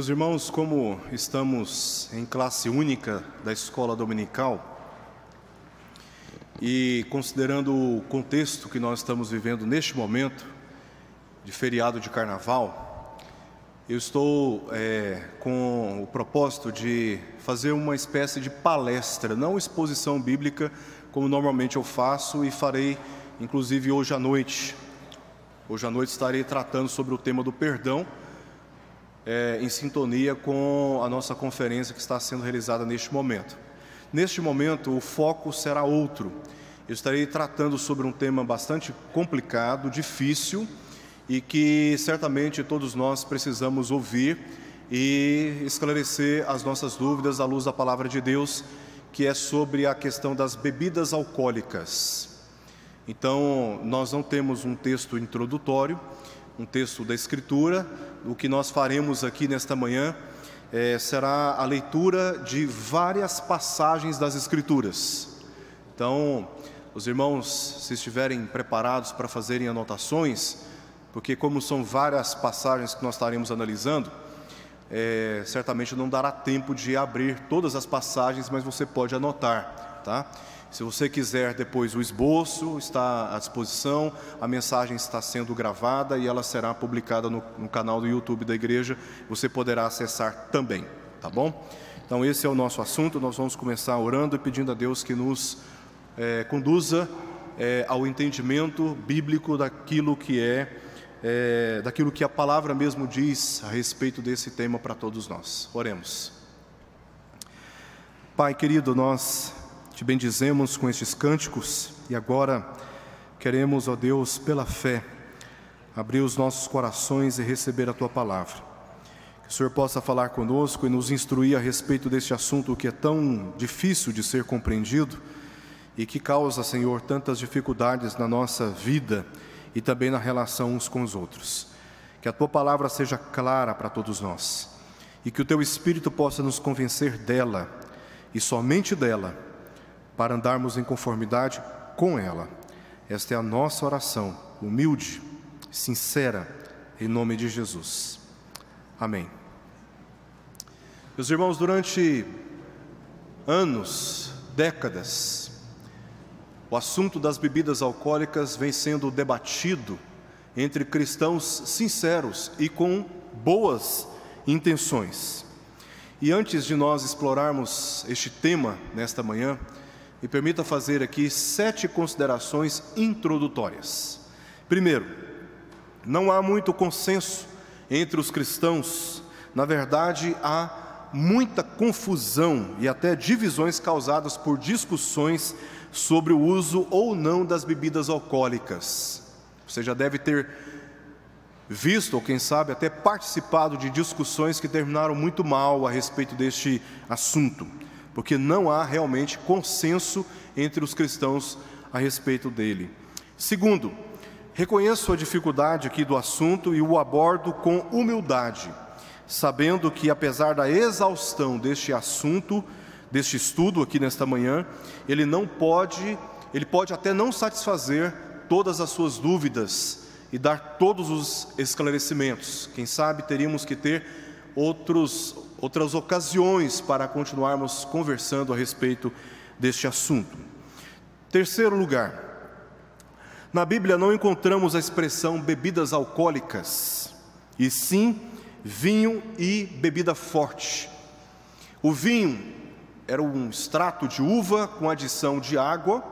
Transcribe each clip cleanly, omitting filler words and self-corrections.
Meus irmãos, como estamos em classe única da escola dominical e considerando o contexto que nós estamos vivendo neste momento de feriado de carnaval, eu estou com o propósito de fazer uma espécie de palestra, não exposição bíblica como normalmente eu faço, e farei inclusive hoje à noite. Hoje à noite estarei tratando sobre o tema do perdão, em sintonia com a nossa conferência que está sendo realizada neste momento. Neste momento, o foco será outro. Eu estarei tratando sobre um tema bastante complicado, difícil, e que certamente todos nós precisamos ouvir e esclarecer as nossas dúvidas à luz da palavra de Deus, que é sobre a questão das bebidas alcoólicas. Então, nós não temos um texto introdutório, um texto da Escritura. O que nós faremos aqui nesta manhã será a leitura de várias passagens das Escrituras. Então, os irmãos, se estiverem preparados para fazerem anotações, porque como são várias passagens que nós estaremos analisando, certamente não dará tempo de abrir todas as passagens, mas você pode anotar, tá? Se você quiser depois o esboço, está à disposição, a mensagem está sendo gravada e ela será publicada no canal do YouTube da igreja, você poderá acessar também, tá bom? Então esse é o nosso assunto. Nós vamos começar orando e pedindo a Deus que nos conduza ao entendimento bíblico daquilo que daquilo que a palavra mesmo diz a respeito desse tema para todos nós. Oremos. Pai querido, nós te bendizemos com estes cânticos e agora queremos, ó Deus, pela fé, abrir os nossos corações e receber a Tua palavra. Que o Senhor possa falar conosco e nos instruir a respeito deste assunto que é tão difícil de ser compreendido e que causa, Senhor, tantas dificuldades na nossa vida e também na relação uns com os outros. Que a Tua palavra seja clara para todos nós e que o Teu Espírito possa nos convencer dela e somente dela, para andarmos em conformidade com ela. Esta é a nossa oração, humilde, sincera, em nome de Jesus. Amém. Meus irmãos, durante anos, décadas, o assunto das bebidas alcoólicas vem sendo debatido entre cristãos sinceros e com boas intenções. E antes de nós explorarmos este tema nesta manhã, me permita fazer aqui 7 considerações introdutórias. Primeiro, não há muito consenso entre os cristãos. Na verdade, há muita confusão e até divisões causadas por discussões sobre o uso ou não das bebidas alcoólicas. Você já deve ter visto, ou quem sabe até participado de discussões que terminaram muito mal a respeito deste assunto, porque não há realmente consenso entre os cristãos a respeito dele. Segundo, reconheço a dificuldade aqui do assunto e o abordo com humildade, sabendo que apesar da exaustão deste assunto, deste estudo aqui nesta manhã, ele pode até não satisfazer todas as suas dúvidas e dar todos os esclarecimentos. Quem sabe teríamos que ter outras ocasiões para continuarmos conversando a respeito deste assunto. Terceiro lugar, na Bíblia não encontramos a expressão bebidas alcoólicas, e sim vinho e bebida forte. O vinho era um extrato de uva com adição de água,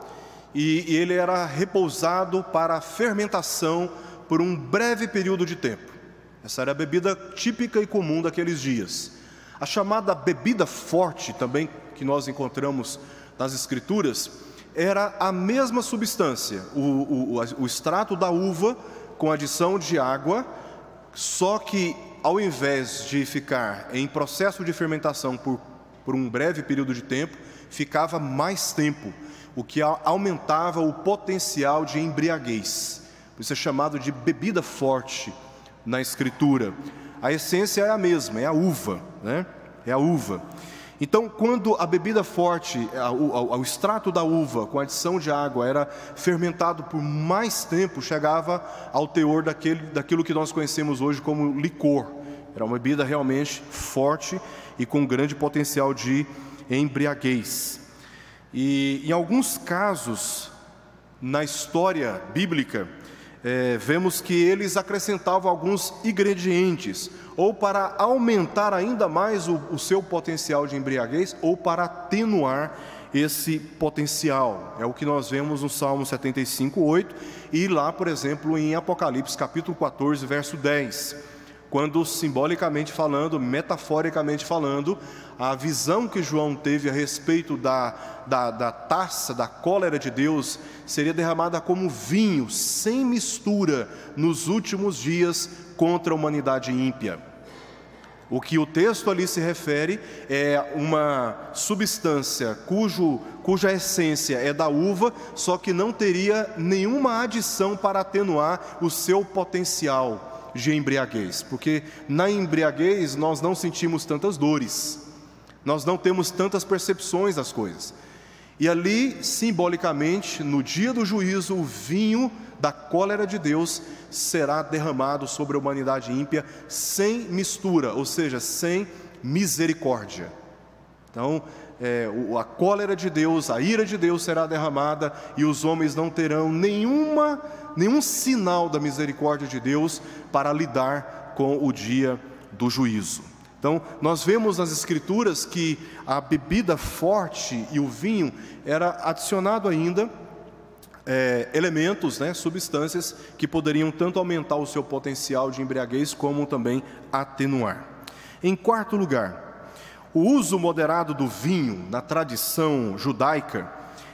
e ele era repousado para a fermentação por um breve período de tempo. Essa era a bebida típica e comum daqueles dias. A chamada bebida forte, também que nós encontramos nas Escrituras, era a mesma substância, o extrato da uva com adição de água, só que ao invés de ficar em processo de fermentação por um breve período de tempo, ficava mais tempo, o que aumentava o potencial de embriaguez. Isso é chamado de bebida forte na Escritura. A essência é a mesma, é a uva, né? É a uva. Então, quando a bebida forte, o extrato da uva com adição de água era fermentado por mais tempo, chegava ao teor daquilo que nós conhecemos hoje como licor. Era uma bebida realmente forte e com grande potencial de embriaguez. E em alguns casos, na história bíblica, vemos que eles acrescentavam alguns ingredientes, ou para aumentar ainda mais o seu potencial de embriaguez, ou para atenuar esse potencial. É o que nós vemos no Salmo 75:8 e lá, por exemplo, em Apocalipse capítulo 14, verso 10, quando simbolicamente falando, metaforicamente falando, a visão que João teve a respeito da taça, da cólera de Deus, seria derramada como vinho, sem mistura, nos últimos dias contra a humanidade ímpia. O que o texto ali se refere é uma substância cuja essência é da uva, só que não teria nenhuma adição para atenuar o seu potencial de embriaguez, porque na embriaguez nós não sentimos tantas dores, nós não temos tantas percepções das coisas. E ali, simbolicamente, no dia do juízo, o vinho da cólera de Deus será derramado sobre a humanidade ímpia sem mistura, ou seja, sem misericórdia. Então, a cólera de Deus, a ira de Deus será derramada e os homens não terão nenhum sinal da misericórdia de Deus para lidar com o dia do juízo. Então, nós vemos nas Escrituras que a bebida forte e o vinho era adicionado ainda elementos, substâncias que poderiam tanto aumentar o seu potencial de embriaguez como também atenuar. Em quarto lugar, o uso moderado do vinho na tradição judaica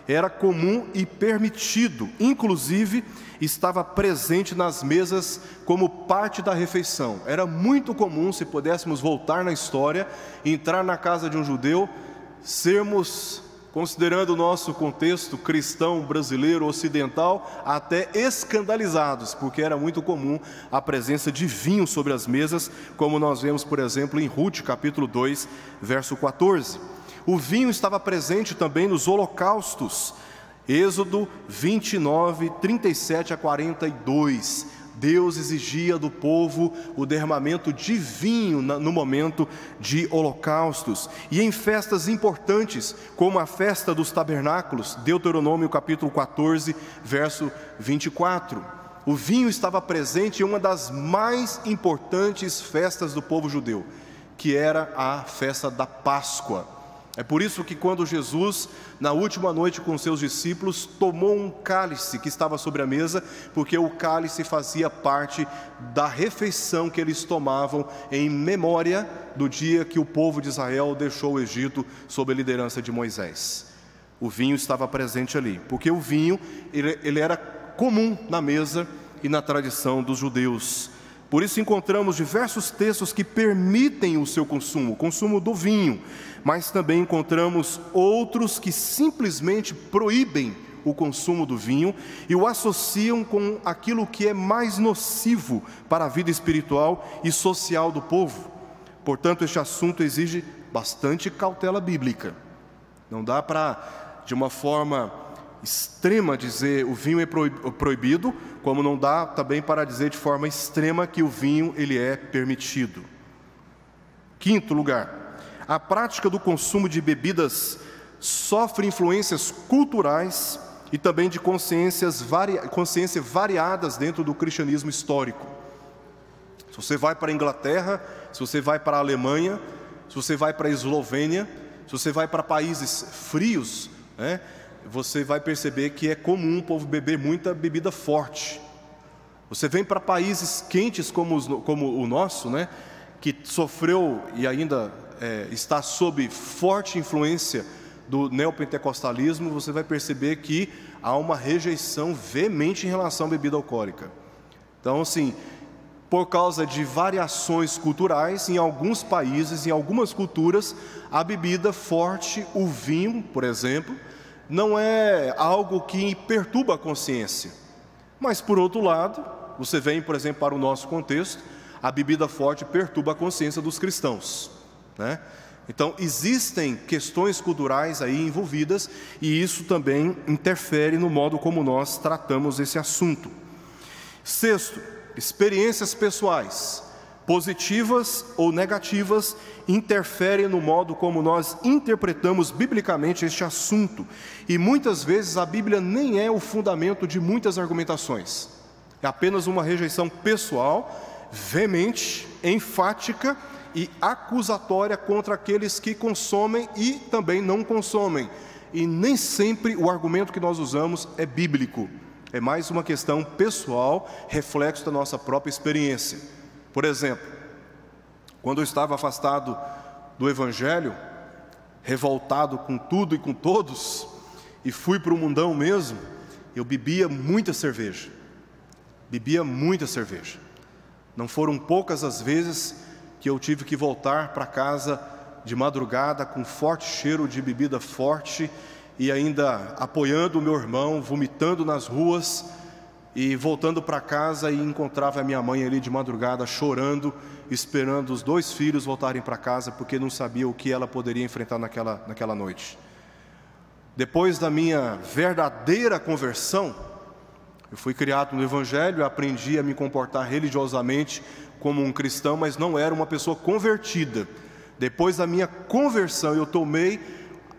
era comum e permitido, inclusive estava presente nas mesas como parte da refeição. Era muito comum, se pudéssemos voltar na história, entrar na casa de um judeu, sermos, considerando o nosso contexto cristão brasileiro ocidental, até escandalizados, porque era muito comum a presença de vinho sobre as mesas, como nós vemos, por exemplo, em Ruth, capítulo 2, verso 14. O vinho estava presente também nos holocaustos. Êxodo 29, 37 a 42. Deus exigia do povo o derramamento de vinho no momento de holocaustos. E em festas importantes, como a festa dos tabernáculos, Deuteronômio capítulo 14, verso 24. O vinho estava presente em uma das mais importantes festas do povo judeu, que era a festa da Páscoa. É por isso que quando Jesus, na última noite com seus discípulos, tomou um cálice que estava sobre a mesa, porque o cálice fazia parte da refeição que eles tomavam em memória do dia que o povo de Israel deixou o Egito sob a liderança de Moisés. O vinho estava presente ali, porque o vinho ele era comum na mesa e na tradição dos judeus. Por isso encontramos diversos textos que permitem o seu consumo, o consumo do vinho, mas também encontramos outros que simplesmente proíbem o consumo do vinho e o associam com aquilo que é mais nocivo para a vida espiritual e social do povo. Portanto, este assunto exige bastante cautela bíblica. Não dá para, de uma forma extrema, dizer o vinho é proibido, como não dá também para dizer de forma extrema que o vinho ele é permitido. Quinto lugar, a prática do consumo de bebidas sofre influências culturais e também de consciência variadas dentro do cristianismo histórico. Se você vai para a Inglaterra, se você vai para a Alemanha, se você vai para a Eslovênia, se você vai para países frios, você vai perceber que é comum o povo beber muita bebida forte. Você vem para países quentes como o nosso, que sofreu e ainda está sob forte influência do neopentecostalismo, você vai perceber que há uma rejeição veemente em relação à bebida alcoólica. Então, assim, por causa de variações culturais, em alguns países, em algumas culturas, a bebida forte, o vinho, por exemplo, não é algo que perturba a consciência. Mas, por outro lado, você vem, por exemplo, para o nosso contexto, a bebida forte perturba a consciência dos cristãos, Então, existem questões culturais aí envolvidas e isso também interfere no modo como nós tratamos esse assunto. Sexto, experiências pessoais positivas ou negativas, interferem no modo como nós interpretamos biblicamente este assunto. E muitas vezes a Bíblia nem é o fundamento de muitas argumentações. É apenas uma rejeição pessoal, veemente, enfática e acusatória contra aqueles que consomem e também não consomem. E nem sempre o argumento que nós usamos é bíblico. É mais uma questão pessoal, reflexo da nossa própria experiência. Por exemplo, quando eu estava afastado do Evangelho, revoltado com tudo e com todos, e fui para o mundão mesmo, eu bebia muita cerveja. Não foram poucas as vezes que eu tive que voltar para casa de madrugada com forte cheiro de bebida forte e ainda apoiando o meu irmão, vomitando nas ruas, e voltando para casa e encontrava a minha mãe ali de madrugada chorando, esperando os 2 filhos voltarem para casa, porque não sabia o que ela poderia enfrentar naquela noite. Depois da minha verdadeira conversão, eu fui criado no Evangelho, aprendi a me comportar religiosamente como um cristão, mas não era uma pessoa convertida. Depois da minha conversão, eu tomei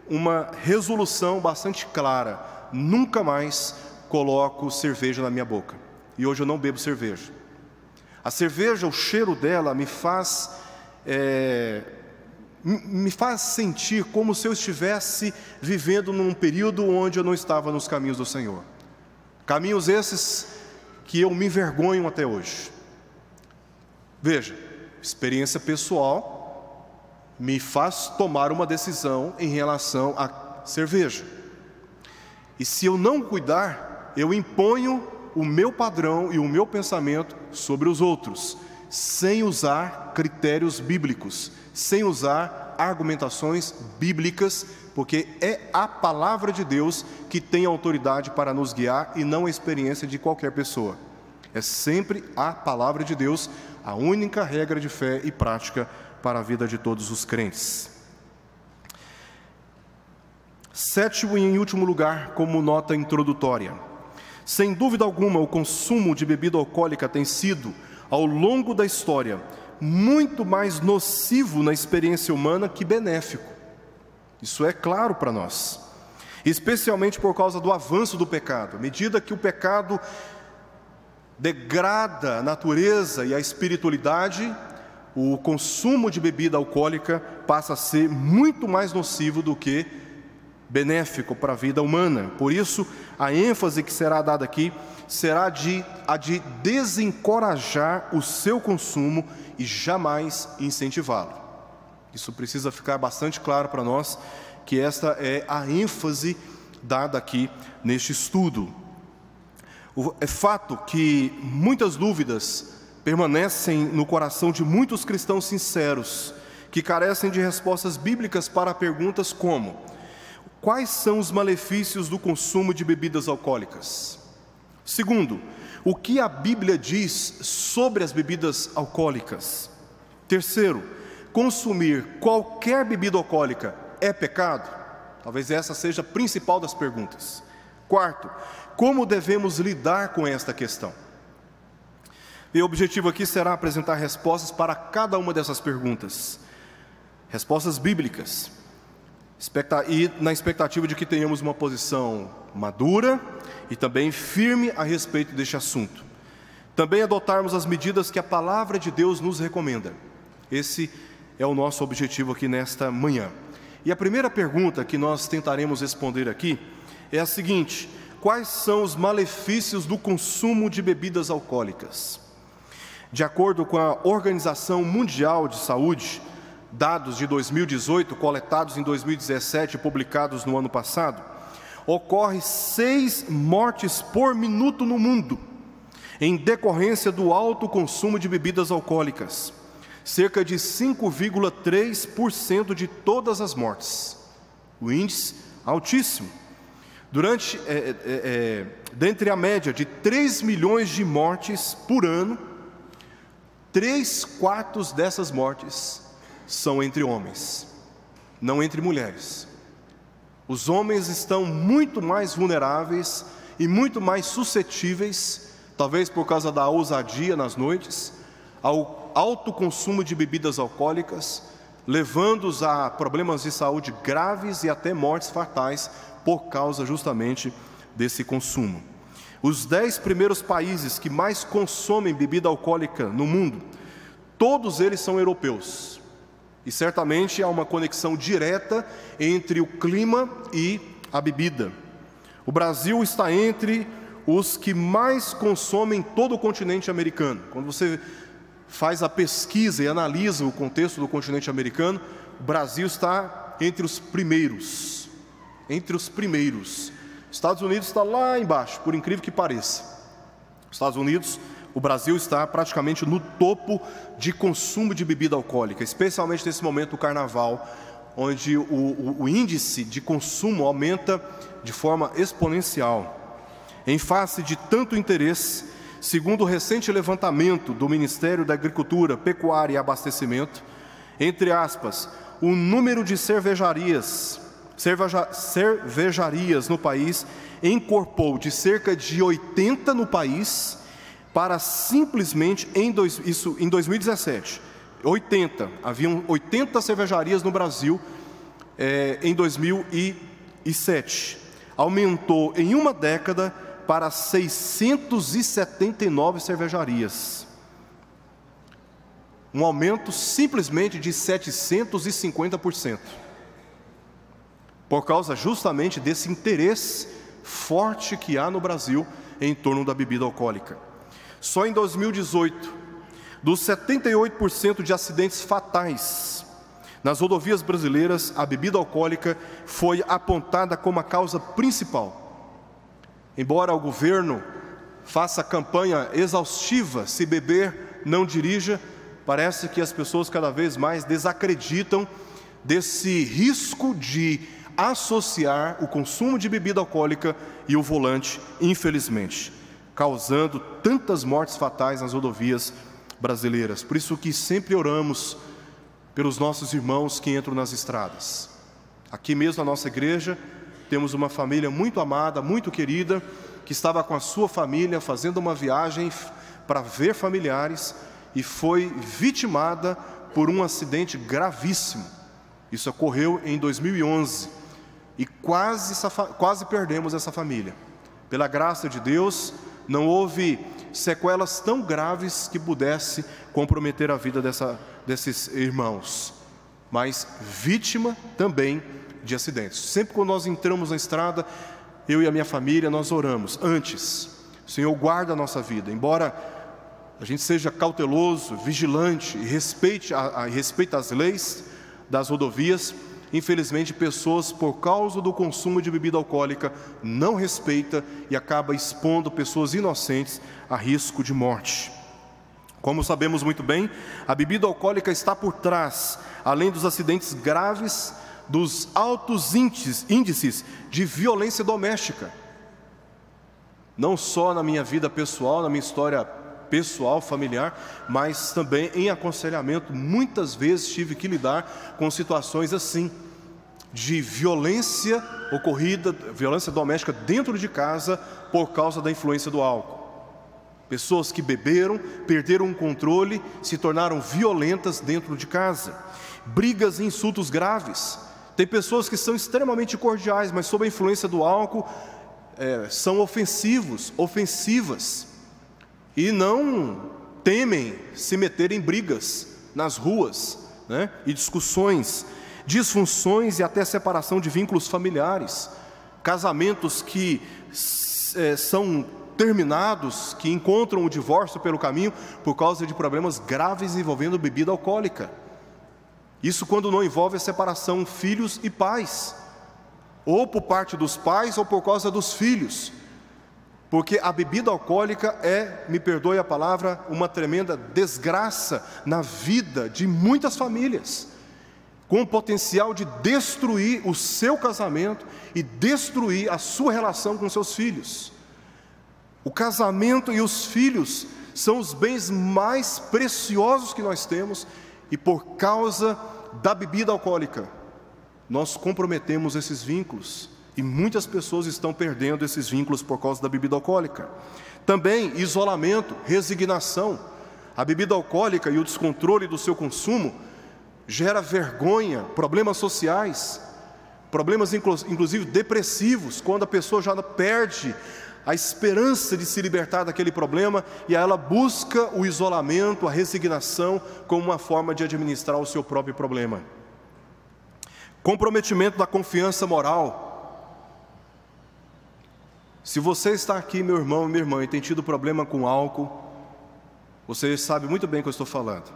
uma resolução bastante clara: nunca mais coloco cerveja na minha boca. E hoje eu não bebo cerveja. A cerveja, o cheiro dela me faz sentir como se eu estivesse vivendo num período onde eu não estava nos caminhos do Senhor. Caminhos esses que eu me envergonho até hoje. Veja, experiência pessoal me faz tomar uma decisão em relação à cerveja. E se eu não cuidar, eu imponho o meu padrão e o meu pensamento sobre os outros, sem usar critérios bíblicos, sem usar argumentações bíblicas, porque é a palavra de Deus que tem autoridade para nos guiar e não a experiência de qualquer pessoa. É sempre a palavra de Deus, a única regra de fé e prática para a vida de todos os crentes. Sétimo e em último lugar, como nota introdutória: sem dúvida alguma, o consumo de bebida alcoólica tem sido, ao longo da história, muito mais nocivo na experiência humana que benéfico. Isso é claro para nós, especialmente por causa do avanço do pecado. À medida que o pecado degrada a natureza e a espiritualidade, o consumo de bebida alcoólica passa a ser muito mais nocivo do que benéfico para a vida humana. Por isso, a ênfase que será dada aqui será a de desencorajar o seu consumo e jamais incentivá-lo. Isso precisa ficar bastante claro para nós, que esta é a ênfase dada aqui neste estudo. É fato que muitas dúvidas permanecem no coração de muitos cristãos sinceros, que carecem de respostas bíblicas para perguntas como: quais são os malefícios do consumo de bebidas alcoólicas? Segundo, o que a Bíblia diz sobre as bebidas alcoólicas? Terceiro, consumir qualquer bebida alcoólica é pecado? Talvez essa seja a principal das perguntas. Quarto, como devemos lidar com esta questão? E o objetivo aqui será apresentar respostas para cada uma dessas perguntas. Respostas bíblicas. E na expectativa de que tenhamos uma posição madura e também firme a respeito deste assunto. Também adotarmos as medidas que a palavra de Deus nos recomenda. Esse é o nosso objetivo aqui nesta manhã. E a primeira pergunta que nós tentaremos responder aqui é a seguinte: quais são os malefícios do consumo de bebidas alcoólicas? De acordo com a Organização Mundial de Saúde, dados de 2018, coletados em 2017 e publicados no ano passado, ocorre 6 mortes por minuto no mundo, em decorrência do alto consumo de bebidas alcoólicas. Cerca de 5,3% de todas as mortes. O índice altíssimo. Dentre a média de 3 milhões de mortes por ano, 3/4 dessas mortes são entre homens, não entre mulheres. Os homens estão muito mais vulneráveis e muito mais suscetíveis, talvez por causa da ousadia nas noites, ao alto consumo de bebidas alcoólicas, levando-os a problemas de saúde graves e até mortes fatais por causa justamente desse consumo. Os 10 primeiros países que mais consomem bebida alcoólica no mundo, todos eles são europeus. E certamente há uma conexão direta entre o clima e a bebida. O Brasil está entre os que mais consomem todo o continente americano. Quando você faz a pesquisa e analisa o contexto do continente americano, o Brasil está entre os primeiros. Entre os primeiros. Estados Unidos está lá embaixo, por incrível que pareça. Estados Unidos, o Brasil está praticamente no topo de consumo de bebida alcoólica, especialmente nesse momento do carnaval, onde o índice de consumo aumenta de forma exponencial. Em face de tanto interesse, segundo o recente levantamento do Ministério da Agricultura, Pecuária e Abastecimento, entre aspas, o número de cervejarias no país encorpou de cerca de 80 no país para simplesmente, isso em 2017, haviam 80 cervejarias no Brasil em 2007. Aumentou em uma década para 679 cervejarias. Um aumento simplesmente de 750%. Por causa justamente desse interesse forte que há no Brasil em torno da bebida alcoólica. Só em 2018, dos 78% de acidentes fatais nas rodovias brasileiras, a bebida alcoólica foi apontada como a causa principal. Embora o governo faça campanha exaustiva, se beber, não dirija, parece que as pessoas cada vez mais desacreditam desse risco de associar o consumo de bebida alcoólica e o volante, infelizmente, causando tantas mortes fatais nas rodovias brasileiras. Por isso que sempre oramos pelos nossos irmãos que entram nas estradas. Aqui mesmo na nossa igreja, temos uma família muito amada, muito querida, que estava com a sua família fazendo uma viagem para ver familiares e foi vitimada por um acidente gravíssimo. Isso ocorreu em 2011 e quase perdemos essa família. Pela graça de Deus, não houve sequelas tão graves que pudesse comprometer a vida desses irmãos, mas vítima também de acidentes. Sempre quando nós entramos na estrada, eu e a minha família, nós oramos. Antes, Senhor, guarda a nossa vida. Embora a gente seja cauteloso, vigilante e respeite as leis das rodovias, infelizmente pessoas, por causa do consumo de bebida alcoólica, não respeita e acaba expondo pessoas inocentes a risco de morte. Como sabemos muito bem, a bebida alcoólica está por trás, além dos acidentes graves, dos altos índices de violência doméstica. Não só na minha vida pessoal, na minha história pessoal, familiar, mas também em aconselhamento. Muitas vezes tive que lidar com situações assim, de violência ocorrida, violência doméstica dentro de casa por causa da influência do álcool. Pessoas que beberam, perderam o controle, se tornaram violentas dentro de casa. Brigas e insultos graves. Tem pessoas que são extremamente cordiais, mas sob a influência do álcool são ofensivas. E não temem se meter em brigas nas ruas, né? E discussões, disfunções e até separação de vínculos familiares. Casamentos que são terminados, que encontram o divórcio pelo caminho por causa de problemas graves envolvendo bebida alcoólica. Isso quando não envolve a separação filhos e pais, ou por parte dos pais ou por causa dos filhos, porque a bebida alcoólica me perdoe a palavra, uma tremenda desgraça na vida de muitas famílias, com o potencial de destruir o seu casamento e destruir a sua relação com seus filhos. O casamento e os filhos são os bens mais preciosos que nós temos, e por causa da bebida alcoólica, nós comprometemos esses vínculos, e muitas pessoas estão perdendo esses vínculos por causa da bebida alcoólica. Também isolamento, resignação. A bebida alcoólica e o descontrole do seu consumo gera vergonha, problemas sociais, problemas inclusive depressivos, quando a pessoa já perde a esperança de se libertar daquele problema e ela busca o isolamento, a resignação como uma forma de administrar o seu próprio problema. Comprometimento da confiança moral. Se você está aqui, meu irmão e minha irmã, e tem tido problema com álcool, você sabe muito bem o que eu estou falando.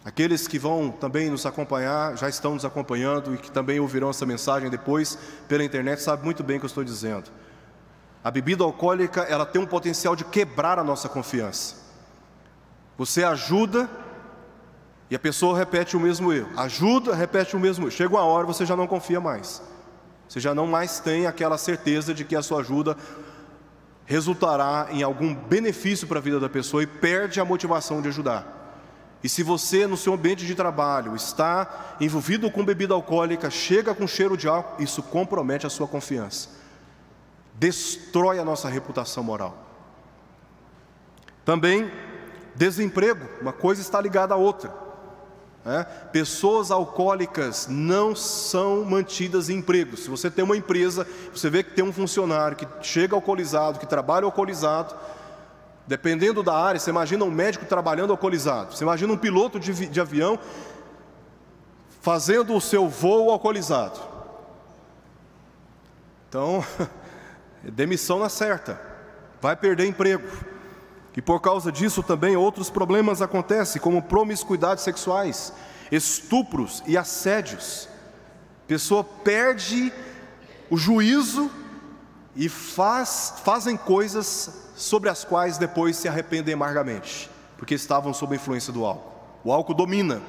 Aqueles que vão também nos acompanhar, já estão nos acompanhando e que também ouvirão essa mensagem depois pela internet, sabem muito bem o que eu estou dizendo. A bebida alcoólica, ela tem um potencial de quebrar a nossa confiança. Você ajuda e a pessoa repete o mesmo erro. Ajuda, repete o mesmo erro. Chega uma hora, você já não confia mais. Você já não mais tem aquela certeza de que a sua ajuda resultará em algum benefício para a vida da pessoa e perde a motivação de ajudar. E se você no seu ambiente de trabalho está envolvido com bebida alcoólica, chega com cheiro de álcool, isso compromete a sua confiança, destrói a nossa reputação moral. Também desemprego, uma coisa está ligada à outra. Pessoas alcoólicas não são mantidas em emprego. Se você tem uma empresa, você vê que tem um funcionário que chega alcoolizado, que trabalha alcoolizado, dependendo da área, você imagina um médico trabalhando alcoolizado, você imagina um piloto de avião fazendo o seu voo alcoolizado. Então, demissão na certa, vai perder emprego. E por causa disso também outros problemas acontecem, como promiscuidades sexuais, estupros e assédios. A pessoa perde o juízo e fazem coisas sobre as quais depois se arrependem amargamente, porque estavam sob a influência do álcool. O álcool domina,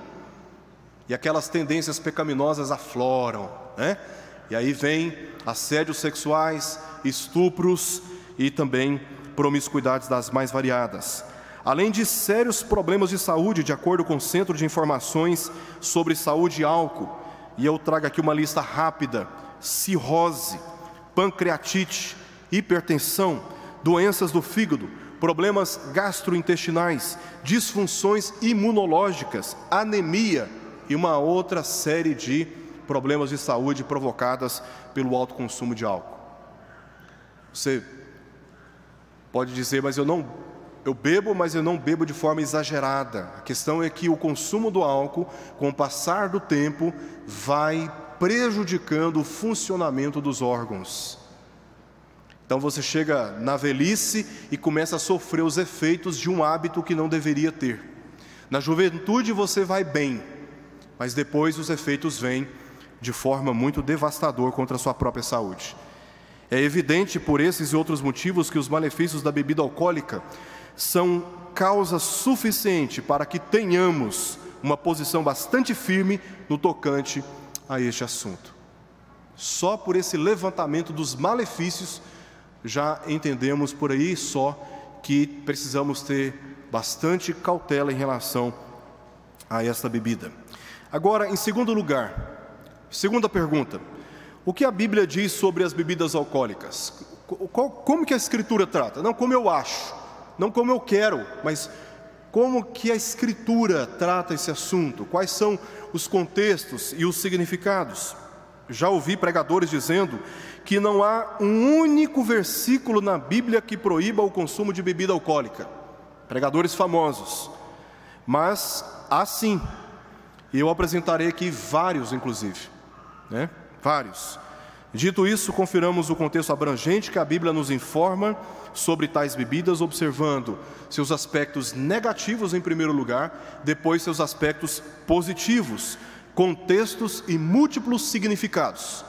e aquelas tendências pecaminosas afloram, E aí vem assédios sexuais, estupros e também promiscuidades das mais variadas. Além de sérios problemas de saúde, de acordo com o Centro de Informações sobre Saúde e Álcool, e eu trago aqui uma lista rápida: cirrose, pancreatite, hipertensão, doenças do fígado, problemas gastrointestinais, disfunções imunológicas, anemia e uma outra série de problemas de saúde provocadas pelo alto consumo de álcool. Você pode dizer, mas eu bebo, mas eu não bebo de forma exagerada. A questão é que o consumo do álcool, com o passar do tempo, vai prejudicando o funcionamento dos órgãos. Então você chega na velhice e começa a sofrer os efeitos de um hábito que não deveria ter. Na juventude você vai bem, mas depois os efeitos vêm de forma muito devastadora contra a sua própria saúde. É evidente por esses e outros motivos que os malefícios da bebida alcoólica são causa suficiente para que tenhamos uma posição bastante firme no tocante a este assunto. Só por esse levantamento dos malefícios já entendemos por aí só que precisamos ter bastante cautela em relação a esta bebida. Agora, em segundo lugar, segunda pergunta: o que a Bíblia diz sobre as bebidas alcoólicas? Como que a Escritura trata? Não como eu acho, não como eu quero, mas como que a Escritura trata esse assunto? Quais são os contextos e os significados? Já ouvi pregadores dizendo que não há um único versículo na Bíblia que proíba o consumo de bebida alcoólica. Pregadores famosos. Mas há sim. E eu apresentarei aqui vários, inclusive. Vários. Dito isso, confiramos o contexto abrangente que a Bíblia nos informa sobre tais bebidas, observando seus aspectos negativos em primeiro lugar, depois seus aspectos positivos, contextos e múltiplos significados.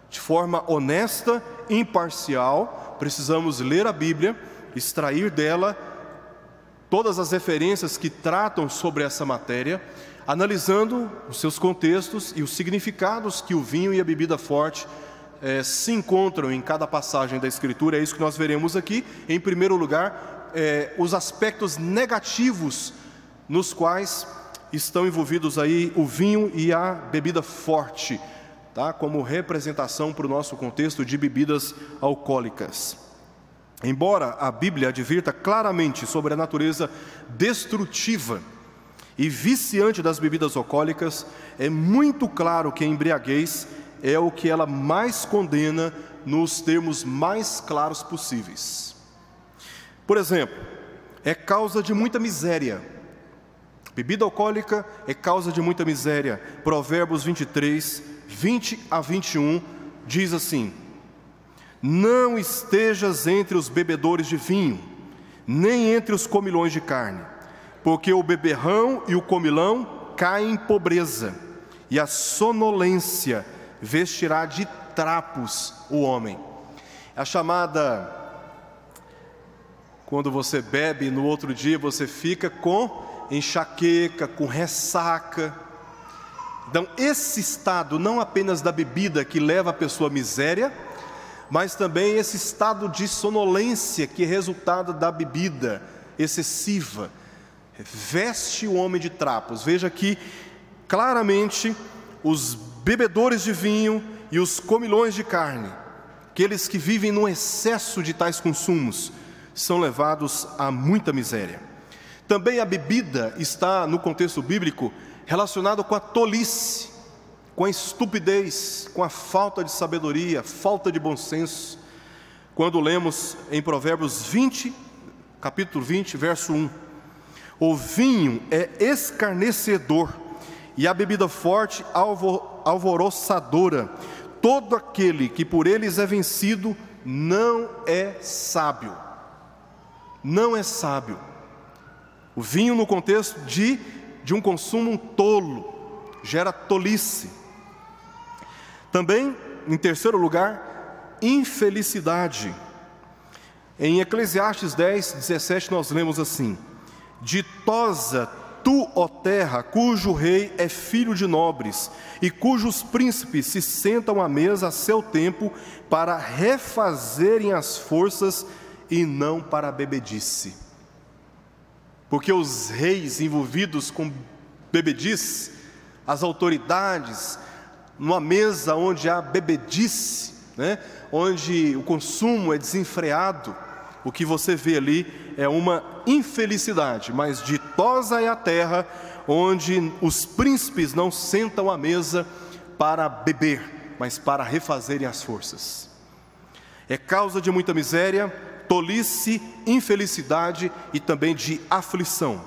De forma honesta, imparcial, precisamos ler a Bíblia, extrair dela todas as referências que tratam sobre essa matéria, analisando os seus contextos e os significados que o vinho e a bebida forte se encontram em cada passagem da Escritura. É isso que nós veremos aqui. Em primeiro lugar, os aspectos negativos nos quais estão envolvidos aí o vinho e a bebida forte, tá? Como representação para o nosso contexto de bebidas alcoólicas. Embora a Bíblia advirta claramente sobre a natureza destrutiva e viciante das bebidas alcoólicas, é muito claro que a embriaguez é o que ela mais condena nos termos mais claros possíveis. Por exemplo, é causa de muita miséria. Bebida alcoólica é causa de muita miséria. Provérbios 23, 20 a 21, diz assim: não estejas entre os bebedores de vinho, nem entre os comilões de carne, porque o beberrão e o comilão caem em pobreza, e a sonolência vestirá de trapos o homem. A chamada, quando você bebe, no outro dia você fica com enxaqueca, com ressaca. Então, esse estado não apenas da bebida que leva a pessoa à miséria, mas também esse estado de sonolência que é resultado da bebida excessiva, veste o homem de trapos. Veja aqui claramente os bebedores de vinho e os comilões de carne, aqueles que vivem no excesso de tais consumos, são levados a muita miséria. Também a bebida está, no contexto bíblico, relacionado com a tolice, com a estupidez, com a falta de sabedoria, falta de bom senso. Quando lemos em Provérbios 20, capítulo 20, verso 1: o vinho é escarnecedor e a bebida forte alvoroçadora. Todo aquele que por eles é vencido não é sábio. Não é sábio. O vinho, no contexto de um consumo tolo, gera tolice. Também, em terceiro lugar, infelicidade. Em Eclesiastes 10, 17, nós lemos assim: ditosa tu, ó terra, cujo rei é filho de nobres, e cujos príncipes se sentam à mesa a seu tempo, para refazerem as forças e não para a bebedice. Porque os reis envolvidos com bebedice, as autoridades, numa mesa onde há bebedice, onde o consumo é desenfreado, o que você vê ali é uma infelicidade. Mas ditosa é a terra onde os príncipes não sentam à mesa para beber, mas para refazerem as forças. É causa de muita miséria, tolice, infelicidade e também de aflição.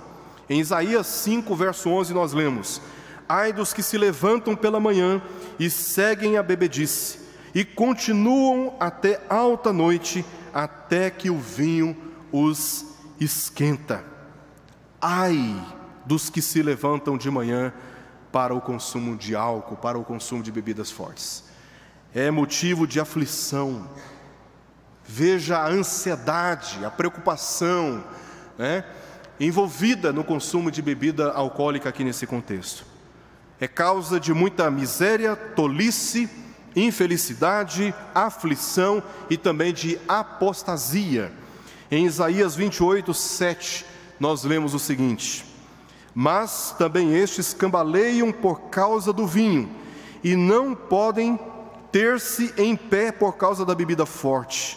Em Isaías 5, verso 11, nós lemos: ai dos que se levantam pela manhã e seguem a bebedice, e continuam até alta noite, até que o vinho os esquenta. Ai dos que se levantam de manhã para o consumo de álcool, para o consumo de bebidas fortes. É motivo de aflição. Veja a ansiedade, a preocupação, envolvida no consumo de bebida alcoólica aqui nesse contexto. É causa de muita miséria, tolice, infelicidade, aflição e também de apostasia. Em Isaías 28, 7, nós lemos o seguinte: mas também estes cambaleiam por causa do vinho, e não podem ter-se em pé por causa da bebida forte.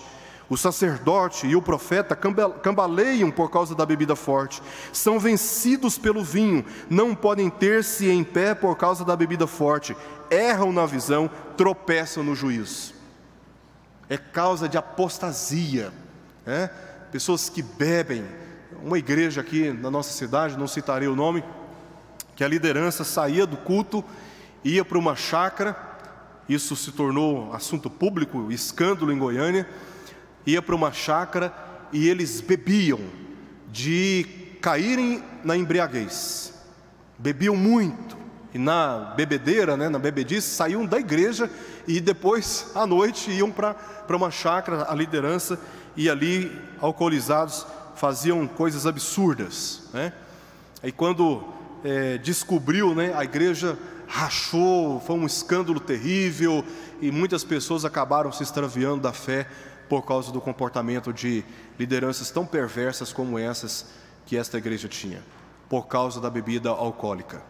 O sacerdote e o profeta cambaleiam por causa da bebida forte. São vencidos pelo vinho, não podem ter-se em pé por causa da bebida forte. Erram na visão, tropeçam no juízo. É causa de apostasia, pessoas que bebem. Uma igreja aqui na nossa cidade, não citarei o nome, que a liderança saía do culto, ia para uma chácara. Isso se tornou assunto público, escândalo em Goiânia. Ia para uma chácara e eles bebiam, de caírem na embriaguez. Bebiam muito, e na bebedeira, na bebedice, saíam da igreja e depois, à noite, iam para uma chácara, a liderança, e ali, alcoolizados, faziam coisas absurdas. Aí quando descobriu, a igreja rachou, foi um escândalo terrível, e muitas pessoas acabaram se extraviando da fé, por causa do comportamento de lideranças tão perversas como essas que esta igreja tinha, por causa da bebida alcoólica.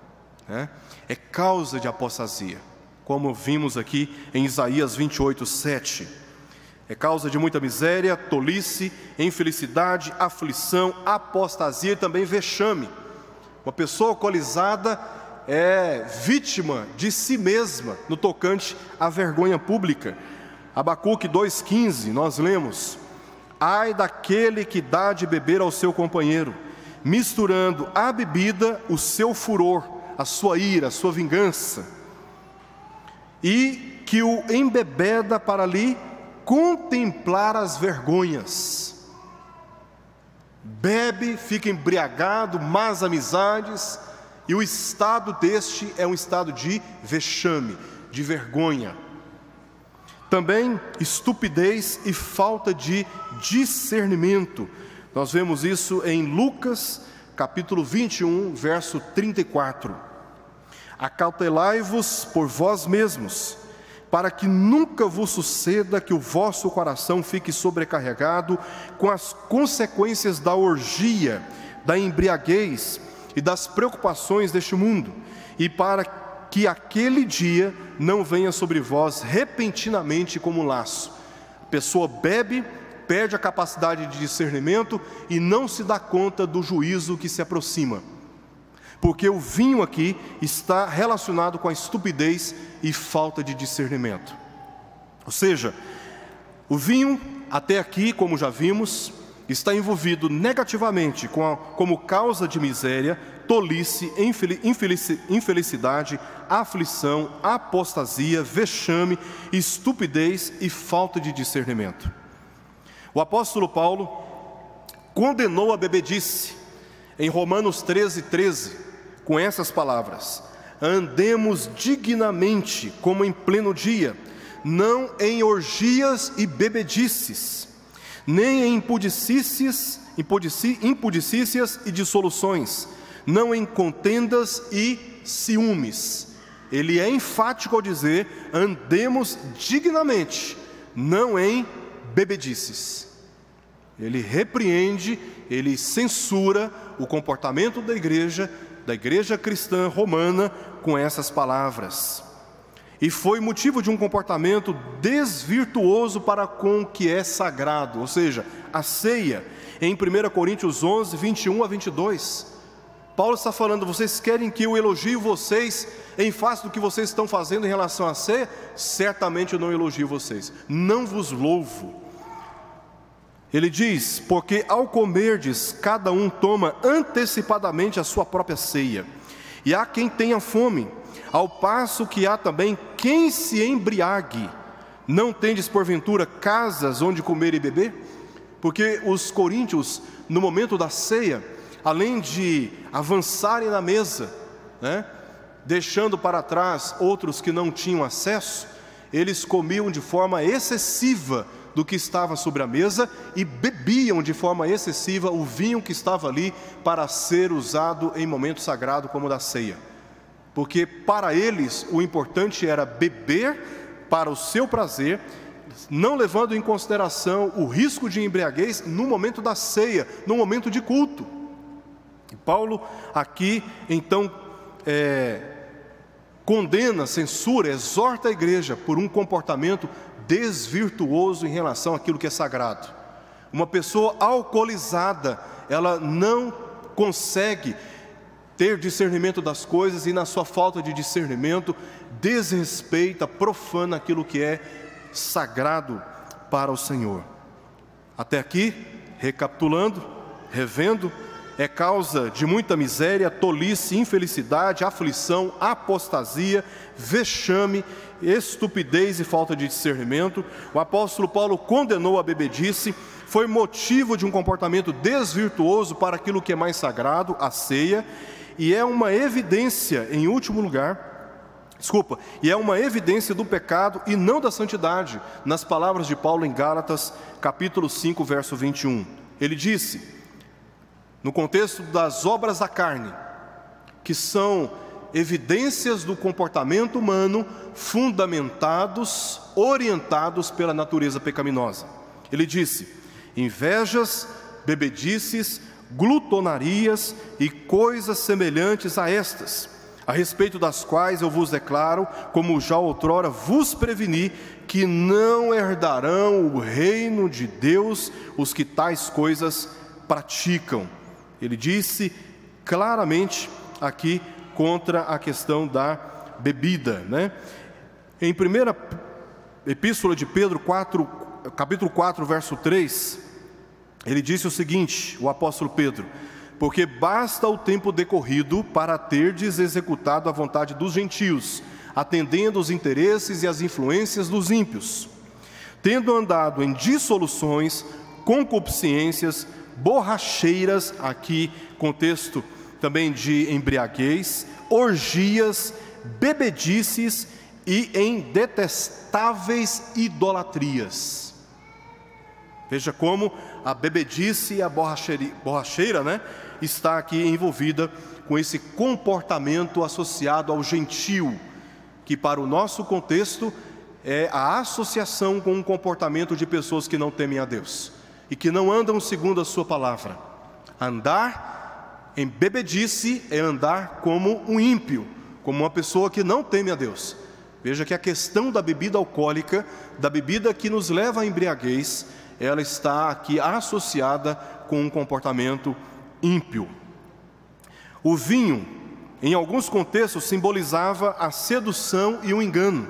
É causa de apostasia, como vimos aqui em Isaías 28, 7. É causa de muita miséria, tolice, infelicidade, aflição, apostasia e também vexame. Uma pessoa alcoolizada é vítima de si mesma no tocante à vergonha pública. Abacuque 2,15, nós lemos: ai daquele que dá de beber ao seu companheiro, misturando à bebida o seu furor, a sua ira, a sua vingança, e que o embebeda para lhe contemplar as vergonhas. Bebe, fica embriagado, más amizades, e o estado deste é um estado de vexame, de vergonha. Também estupidez e falta de discernimento. Nós vemos isso em Lucas, capítulo 21, verso 34. Acautelai-vos por vós mesmos, para que nunca vos suceda que o vosso coração fique sobrecarregado com as consequências da orgia, da embriaguez e das preocupações deste mundo, e para que aquele dia não venha sobre vós repentinamente como um laço. A pessoa bebe, perde a capacidade de discernimento e não se dá conta do juízo que se aproxima. Porque o vinho aqui está relacionado com a estupidez e falta de discernimento. Ou seja, o vinho, até aqui, como já vimos, está envolvido negativamente como causa de miséria, tolice, infelicidade, aflição, apostasia, vexame, estupidez e falta de discernimento. O apóstolo Paulo condenou a bebedice em Romanos 13:13, com essas palavras: andemos dignamente como em pleno dia, não em orgias e bebedices, nem em impudicícias e dissoluções, não em contendas e ciúmes. Ele é enfático ao dizer: andemos dignamente, não em bebedices. Ele repreende, ele censura o comportamento da igreja cristã romana com essas palavras. E foi motivo de um comportamento desvirtuoso para com o que é sagrado, ou seja, a ceia. Em 1 Coríntios 11, 21 a 22, Paulo está falando: vocês querem que eu elogie vocês em face do que vocês estão fazendo em relação à ceia? Certamente eu não elogio vocês, não vos louvo. Ele diz: porque ao comerdes, cada um toma antecipadamente a sua própria ceia, e há quem tenha fome, ao passo que há também quem se embriague. Não tendes porventura casas onde comer e beber? Porque os coríntios, no momento da ceia, além de avançarem na mesa, deixando para trás outros que não tinham acesso, eles comiam de forma excessiva do que estava sobre a mesa e bebiam de forma excessiva o vinho que estava ali para ser usado em momento sagrado como o da ceia. Porque para eles o importante era beber para o seu prazer, não levando em consideração o risco de embriaguez no momento da ceia, no momento de culto. E Paulo aqui então condena, censura, exorta a igreja por um comportamento desvirtuoso em relação àquilo que é sagrado. Uma pessoa alcoolizada, ela não consegue ter discernimento das coisas, e na sua falta de discernimento desrespeita, profana aquilo que é sagrado para o Senhor. Até aqui, recapitulando, revendo, é causa de muita miséria, tolice, infelicidade, aflição, apostasia, vexame, estupidez e falta de discernimento. O apóstolo Paulo condenou a bebedice, foi motivo de um comportamento desvirtuoso para aquilo que é mais sagrado, a ceia, e é uma evidência, em último lugar, e é uma evidência do pecado e não da santidade, nas palavras de Paulo em Gálatas, capítulo 5, verso 21. Ele disse, no contexto das obras da carne, que são evidências do comportamento humano fundamentados, orientados pela natureza pecaminosa. Ele disse: invejas, bebedices, glutonarias e coisas semelhantes a estas, a respeito das quais eu vos declaro, como já outrora vos preveni, que não herdarão o reino de Deus os que tais coisas praticam. Ele disse claramente aqui contra a questão da bebida, né? Em 1ª Epístola de Pedro, capítulo 4, verso 3, ele disse o seguinte, o apóstolo Pedro: porque basta o tempo decorrido para terdes executado a vontade dos gentios, atendendo os interesses e as influências dos ímpios, tendo andado em dissoluções, concupiscências, borracheiras, aqui contexto também de embriaguez, orgias, bebedices e em detestáveis idolatrias. Veja como a bebedice e a borracheira, né, está aqui envolvida com esse comportamento associado ao gentio, que para o nosso contexto é a associação com um comportamento de pessoas que não temem a Deus e que não andam segundo a sua palavra. Andar em bebedice é andar como um ímpio, como uma pessoa que não teme a Deus. Veja que a questão da bebida alcoólica, da bebida que nos leva à embriaguez, ela está aqui associada com um comportamento ímpio. O vinho, em alguns contextos, simbolizava a sedução e o engano.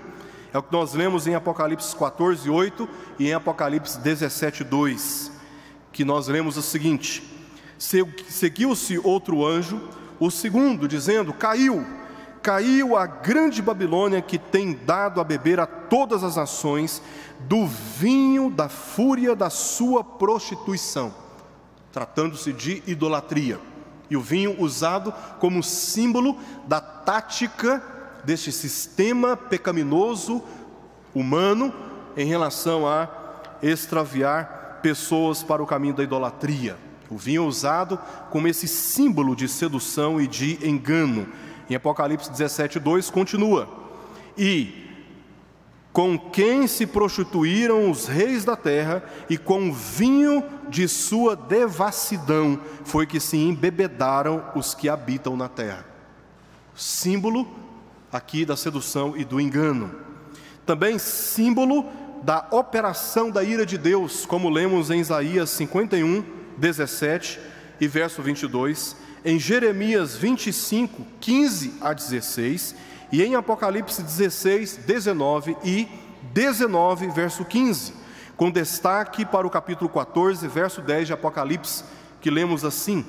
É o que nós lemos em Apocalipse 14:8 e em Apocalipse 17:2, que nós lemos o seguinte: seguiu-se outro anjo, o segundo, dizendo: caiu a grande Babilônia, que tem dado a beber a todas as nações do vinho da fúria da sua prostituição, tratando-se de idolatria, e o vinho usado como símbolo da tática deste sistema pecaminoso humano em relação a extraviar pessoas para o caminho da idolatria. O vinho usado como esse símbolo de sedução e de engano. Em Apocalipse 17:2 continua: e com quem se prostituíram os reis da terra, e com o vinho de sua devassidão foi que se embebedaram os que habitam na terra. Símbolo aqui da sedução e do engano. Também símbolo da operação da ira de Deus, como lemos em Isaías 51:17 e verso 22, em Jeremias 25:15-16, e em Apocalipse 16:19 e 19, verso 15, com destaque para o capítulo 14, verso 10 de Apocalipse, que lemos assim: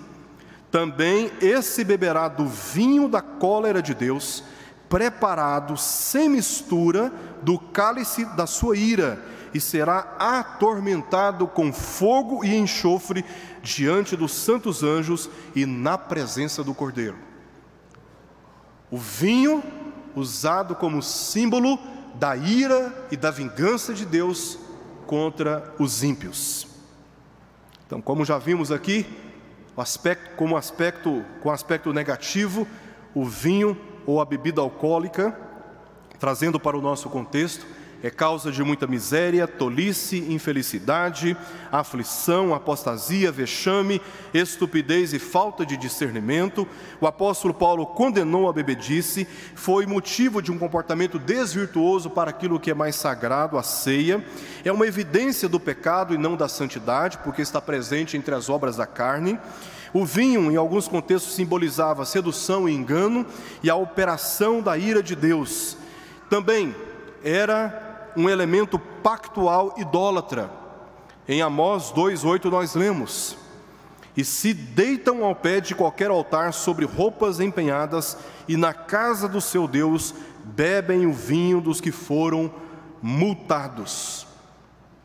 também esse beberá do vinho da cólera de Deus, preparado sem mistura do cálice da sua ira, e será atormentado com fogo e enxofre diante dos santos anjos e na presença do Cordeiro. O vinho usado como símbolo da ira e da vingança de Deus contra os ímpios. Então, como já vimos aqui, com aspecto negativo, o vinho ou a bebida alcoólica, trazendo para o nosso contexto, é causa de muita miséria, tolice, infelicidade, aflição, apostasia, vexame, estupidez e falta de discernimento. O apóstolo Paulo condenou a bebedice, foi motivo de um comportamento desvirtuoso para aquilo que é mais sagrado, a ceia. É uma evidência do pecado e não da santidade, porque está presente entre as obras da carne. O vinho, em alguns contextos, simbolizava sedução e engano e a operação da ira de Deus. Também era um elemento pactual idólatra. Em Amós 2:8 nós lemos: e se deitam ao pé de qualquer altar sobre roupas empenhadas, e na casa do seu Deus bebem o vinho dos que foram multados.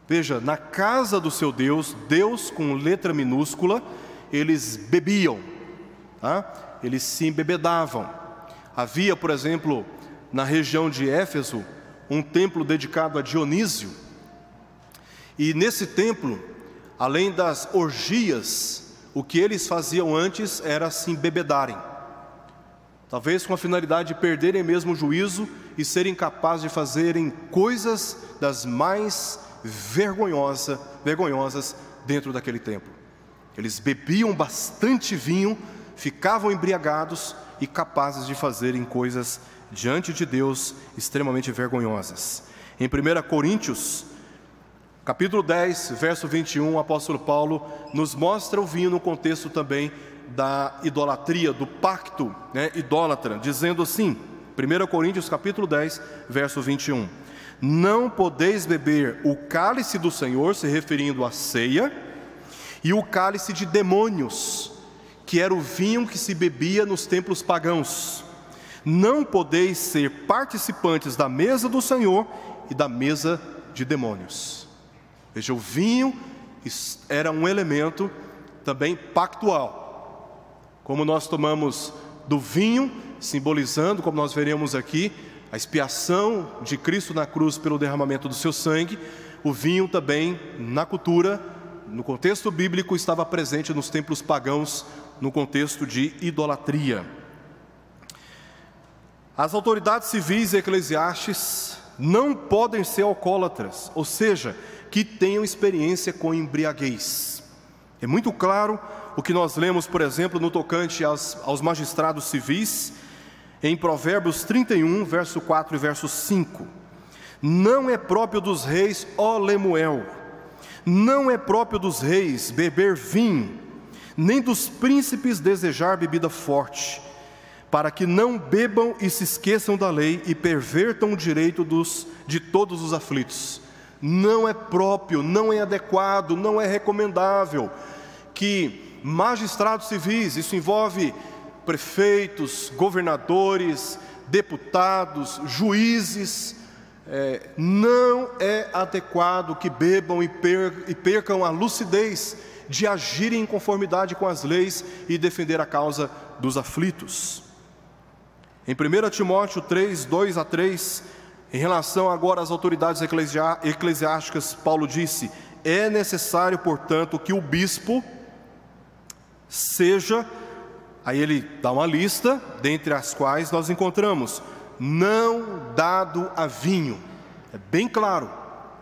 Veja, na casa do seu Deus, Deus com letra minúscula, eles bebiam, tá? Eles se embebedavam. Havia, por exemplo, na região de Éfeso, um templo dedicado a Dionísio, e nesse templo, além das orgias, o que eles faziam antes era se embebedarem, talvez com a finalidade de perderem mesmo o juízo e serem capazes de fazerem coisas das mais vergonhosas dentro daquele templo. Eles bebiam bastante vinho, ficavam embriagados, e capazes de fazerem coisas diante de Deus extremamente vergonhosas. Em 1 Coríntios, capítulo 10, verso 21, o apóstolo Paulo nos mostra o vinho no contexto também da idolatria, do pacto, idólatra, dizendo assim, 1 Coríntios capítulo 10, verso 21, não podeis beber o cálice do Senhor, se referindo à ceia, e o cálice de demônios, que era o vinho que se bebia nos templos pagãos. Não podeis ser participantes da mesa do Senhor e da mesa de demônios. Veja, o vinho era um elemento também pactual. Como nós tomamos do vinho, simbolizando, como nós veremos aqui, a expiação de Cristo na cruz pelo derramamento do seu sangue, o vinho também, na cultura, no contexto bíblico, estava presente nos templos pagãos, no contexto de idolatria. As autoridades civis e eclesiásticas não podem ser alcoólatras, ou seja, que tenham experiência com embriaguez. É muito claro o que nós lemos, por exemplo, no tocante aos magistrados civis, em Provérbios 31, verso 4 e verso 5. Não é próprio dos reis, ó Lemuel, não é próprio dos reis beber vinho, nem dos príncipes desejar bebida forte, para que não bebam e se esqueçam da lei e pervertam o direito de todos os aflitos. Não é próprio, não é adequado, não é recomendável que magistrados civis, isso envolve prefeitos, governadores, deputados, juízes, não é adequado que bebam e percam a lucidez de agirem em conformidade com as leis e defender a causa dos aflitos. Em 1 Timóteo 3, 2 a 3, em relação agora às autoridades eclesiásticas, Paulo disse: é necessário, portanto, que o bispo seja, aí ele dá uma lista, dentre as quais nós encontramos, não dado a vinho, é bem claro,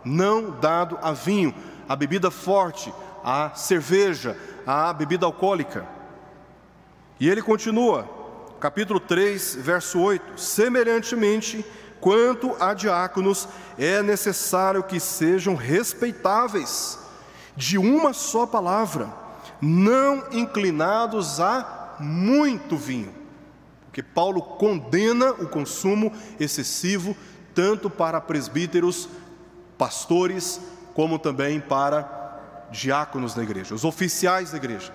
não dado a vinho, a bebida forte, a cerveja, a bebida alcoólica. E ele continua, capítulo 3, verso 8, semelhantemente, quanto a diáconos, é necessário que sejam respeitáveis, de uma só palavra, não inclinados a muito vinho, porque Paulo condena o consumo excessivo, tanto para presbíteros, pastores, como também para diáconos da igreja, os oficiais da igreja,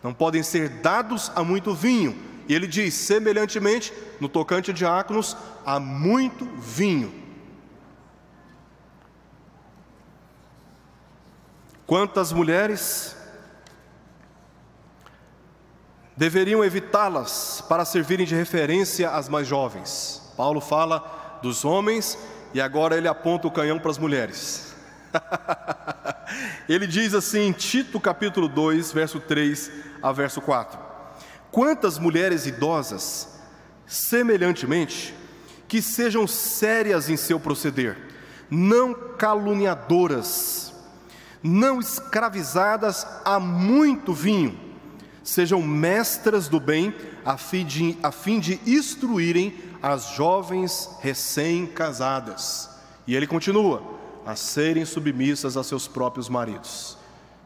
não podem ser dados a muito vinho, e ele diz, semelhantemente, no tocante a diáconos, a muito vinho. Quantas mulheres deveriam evitá-las para servirem de referência às mais jovens? Paulo fala dos homens e agora ele aponta o canhão para as mulheres. Ele diz assim em Tito capítulo 2, verso 3 a verso 4: quantas mulheres idosas, semelhantemente, que sejam sérias em seu proceder, não caluniadoras, não escravizadas a muito vinho, sejam mestras do bem, a fim de instruírem as jovens recém-casadas. E ele continua, a serem submissas a seus próprios maridos.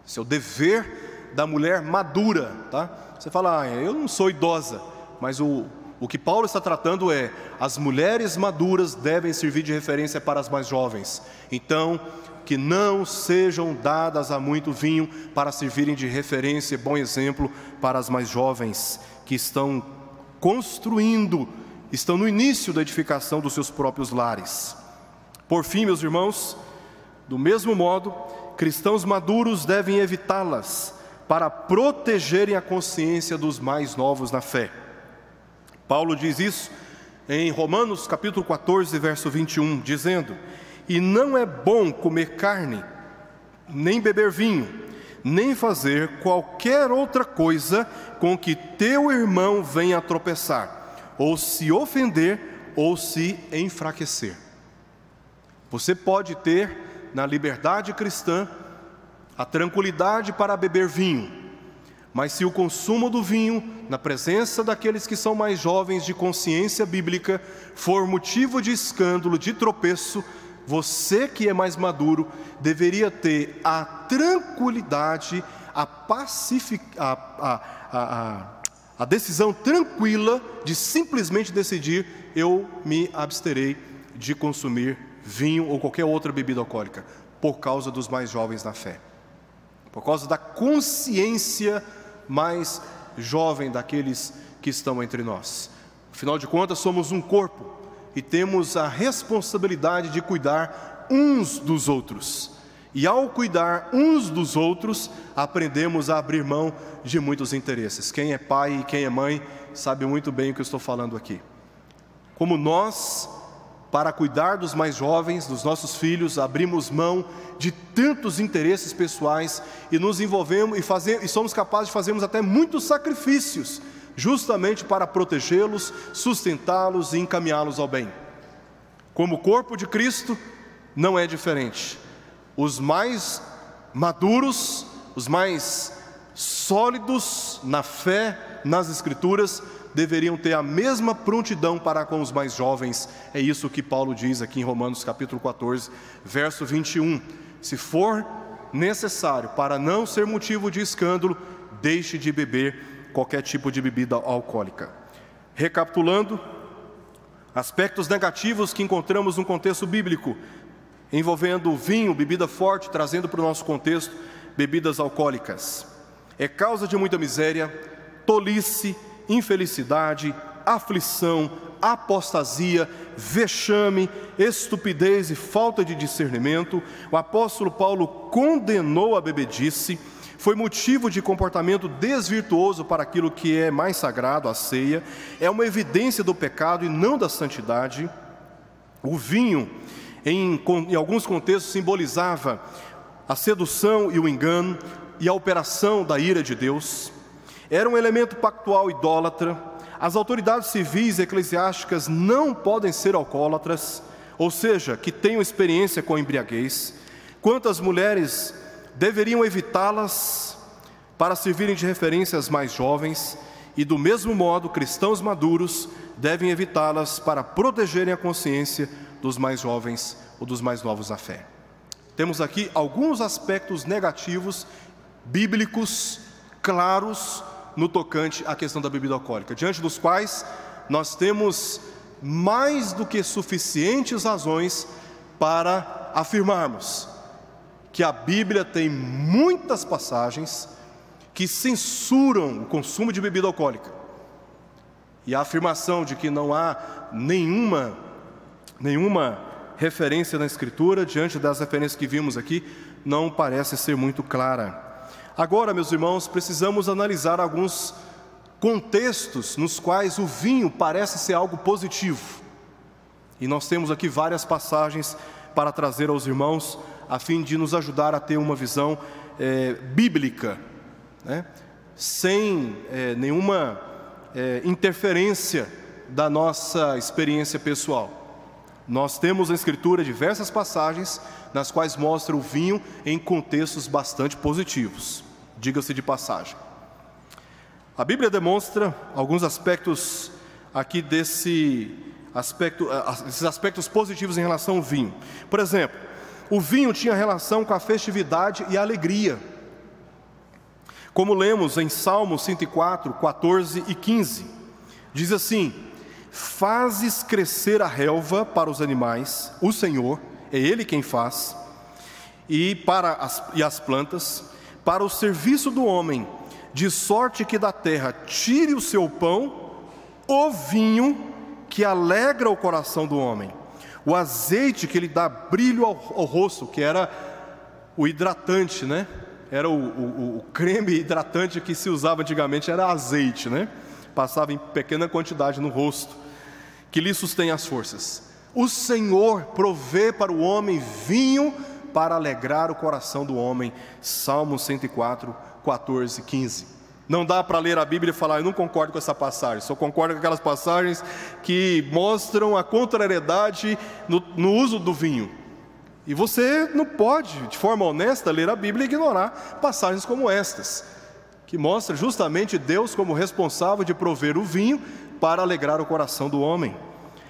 Esse é o dever da mulher madura, tá? Você fala, eu não sou idosa, mas o que Paulo está tratando é, as mulheres maduras devem servir de referência para as mais jovens. Então, que não sejam dadas a muito vinho para servirem de referência e bom exemplo para as mais jovens, que estão construindo, estão no início da edificação dos seus próprios lares. Por fim, meus irmãos, do mesmo modo, cristãos maduros devem evitá-las para protegerem a consciência dos mais novos na fé. Paulo diz isso em Romanos capítulo 14, verso 21, dizendo: e não é bom comer carne, nem beber vinho, nem fazer qualquer outra coisa com que teu irmão venha a tropeçar, ou se ofender, ou se enfraquecer. Você pode ter, na liberdade cristã, a tranquilidade para beber vinho, Mas se o consumo do vinho, na presença daqueles que são mais jovens de consciência bíblica, for motivo de escândalo, de tropeço, você que é mais maduro deveria ter a tranquilidade, a decisão tranquila de simplesmente decidir: eu me absterei de consumir vinho ou qualquer outra bebida alcoólica, por causa dos mais jovens na fé, por causa da consciência mais jovem daqueles que estão entre nós. Afinal de contas, somos um corpo e temos a responsabilidade de cuidar uns dos outros. E ao cuidar uns dos outros, aprendemos a abrir mão de muitos interesses. Quem é pai e quem é mãe sabe muito bem o que eu estou falando aqui. Como nós, para cuidar dos mais jovens, dos nossos filhos, abrimos mão de tantos interesses pessoais e nos envolvemos e somos capazes de fazermos até muitos sacrifícios, justamente para protegê-los, sustentá-los e encaminhá-los ao bem. Como corpo de Cristo, não é diferente. Os mais maduros, os mais sólidos na fé, nas Escrituras, deveriam ter a mesma prontidão para com os mais jovens. É isso que Paulo diz aqui em Romanos capítulo 14, verso 21. Se for necessário, para não ser motivo de escândalo, deixe de beber qualquer tipo de bebida alcoólica. Recapitulando, aspectos negativos que encontramos no contexto bíblico, envolvendo vinho, bebida forte, trazendo para o nosso contexto bebidas alcoólicas. É causa de muita miséria, tolice, infelicidade, aflição, apostasia, vexame, estupidez e falta de discernimento. O apóstolo Paulo condenou a bebedice, foi motivo de comportamento desvirtuoso para aquilo que é mais sagrado, a ceia, é uma evidência do pecado e não da santidade. O vinho, em alguns contextos, simbolizava a sedução e o engano e a operação da ira de Deus. Era um elemento pactual idólatra. As autoridades civis e eclesiásticas não podem ser alcoólatras, ou seja, que tenham experiência com embriaguez. Quantas mulheres deveriam evitá-las para servirem de referência às mais jovens, e do mesmo modo, cristãos maduros devem evitá-las para protegerem a consciência dos mais jovens ou dos mais novos na fé. Temos aqui alguns aspectos negativos, bíblicos, claros, no tocante à questão da bebida alcoólica, diante dos quais nós temos mais do que suficientes razões para afirmarmos que a Bíblia tem muitas passagens que censuram o consumo de bebida alcoólica. E a afirmação de que não há nenhuma referência na Escritura, diante das referências que vimos aqui, não parece ser muito clara. Agora, meus irmãos, precisamos analisar alguns contextos nos quais o vinho parece ser algo positivo. E nós temos aqui várias passagens para trazer aos irmãos, a fim de nos ajudar a ter uma visão bíblica, né? Sem nenhuma interferência da nossa experiência pessoal. Nós temos na Escritura diversas passagens nas quais mostra o vinho em contextos bastante positivos, diga-se de passagem. A Bíblia demonstra alguns aspectos aqui esses aspectos positivos em relação ao vinho. Por exemplo, o vinho tinha relação com a festividade e a alegria. Como lemos em Salmos 104, 14 e 15, diz assim: fazes crescer a relva para os animais, o Senhor, é Ele quem faz, e as plantas, para o serviço do homem, de sorte que da terra tire o seu pão, o vinho que alegra o coração do homem, o azeite que lhe dá brilho ao rosto, que era o hidratante, né? Era o creme hidratante que se usava antigamente, era azeite, né? Passava em pequena quantidade no rosto, que lhe sustém as forças. O Senhor provê para o homem vinho para alegrar o coração do homem. Salmo 104, 14, 15. Não dá para ler a Bíblia e falar: eu não concordo com essa passagem, só concordo com aquelas passagens que mostram a contrariedade no uso do vinho. E você não pode, de forma honesta, ler a Bíblia e ignorar passagens como estas, que mostra justamente Deus como responsável de prover o vinho para alegrar o coração do homem.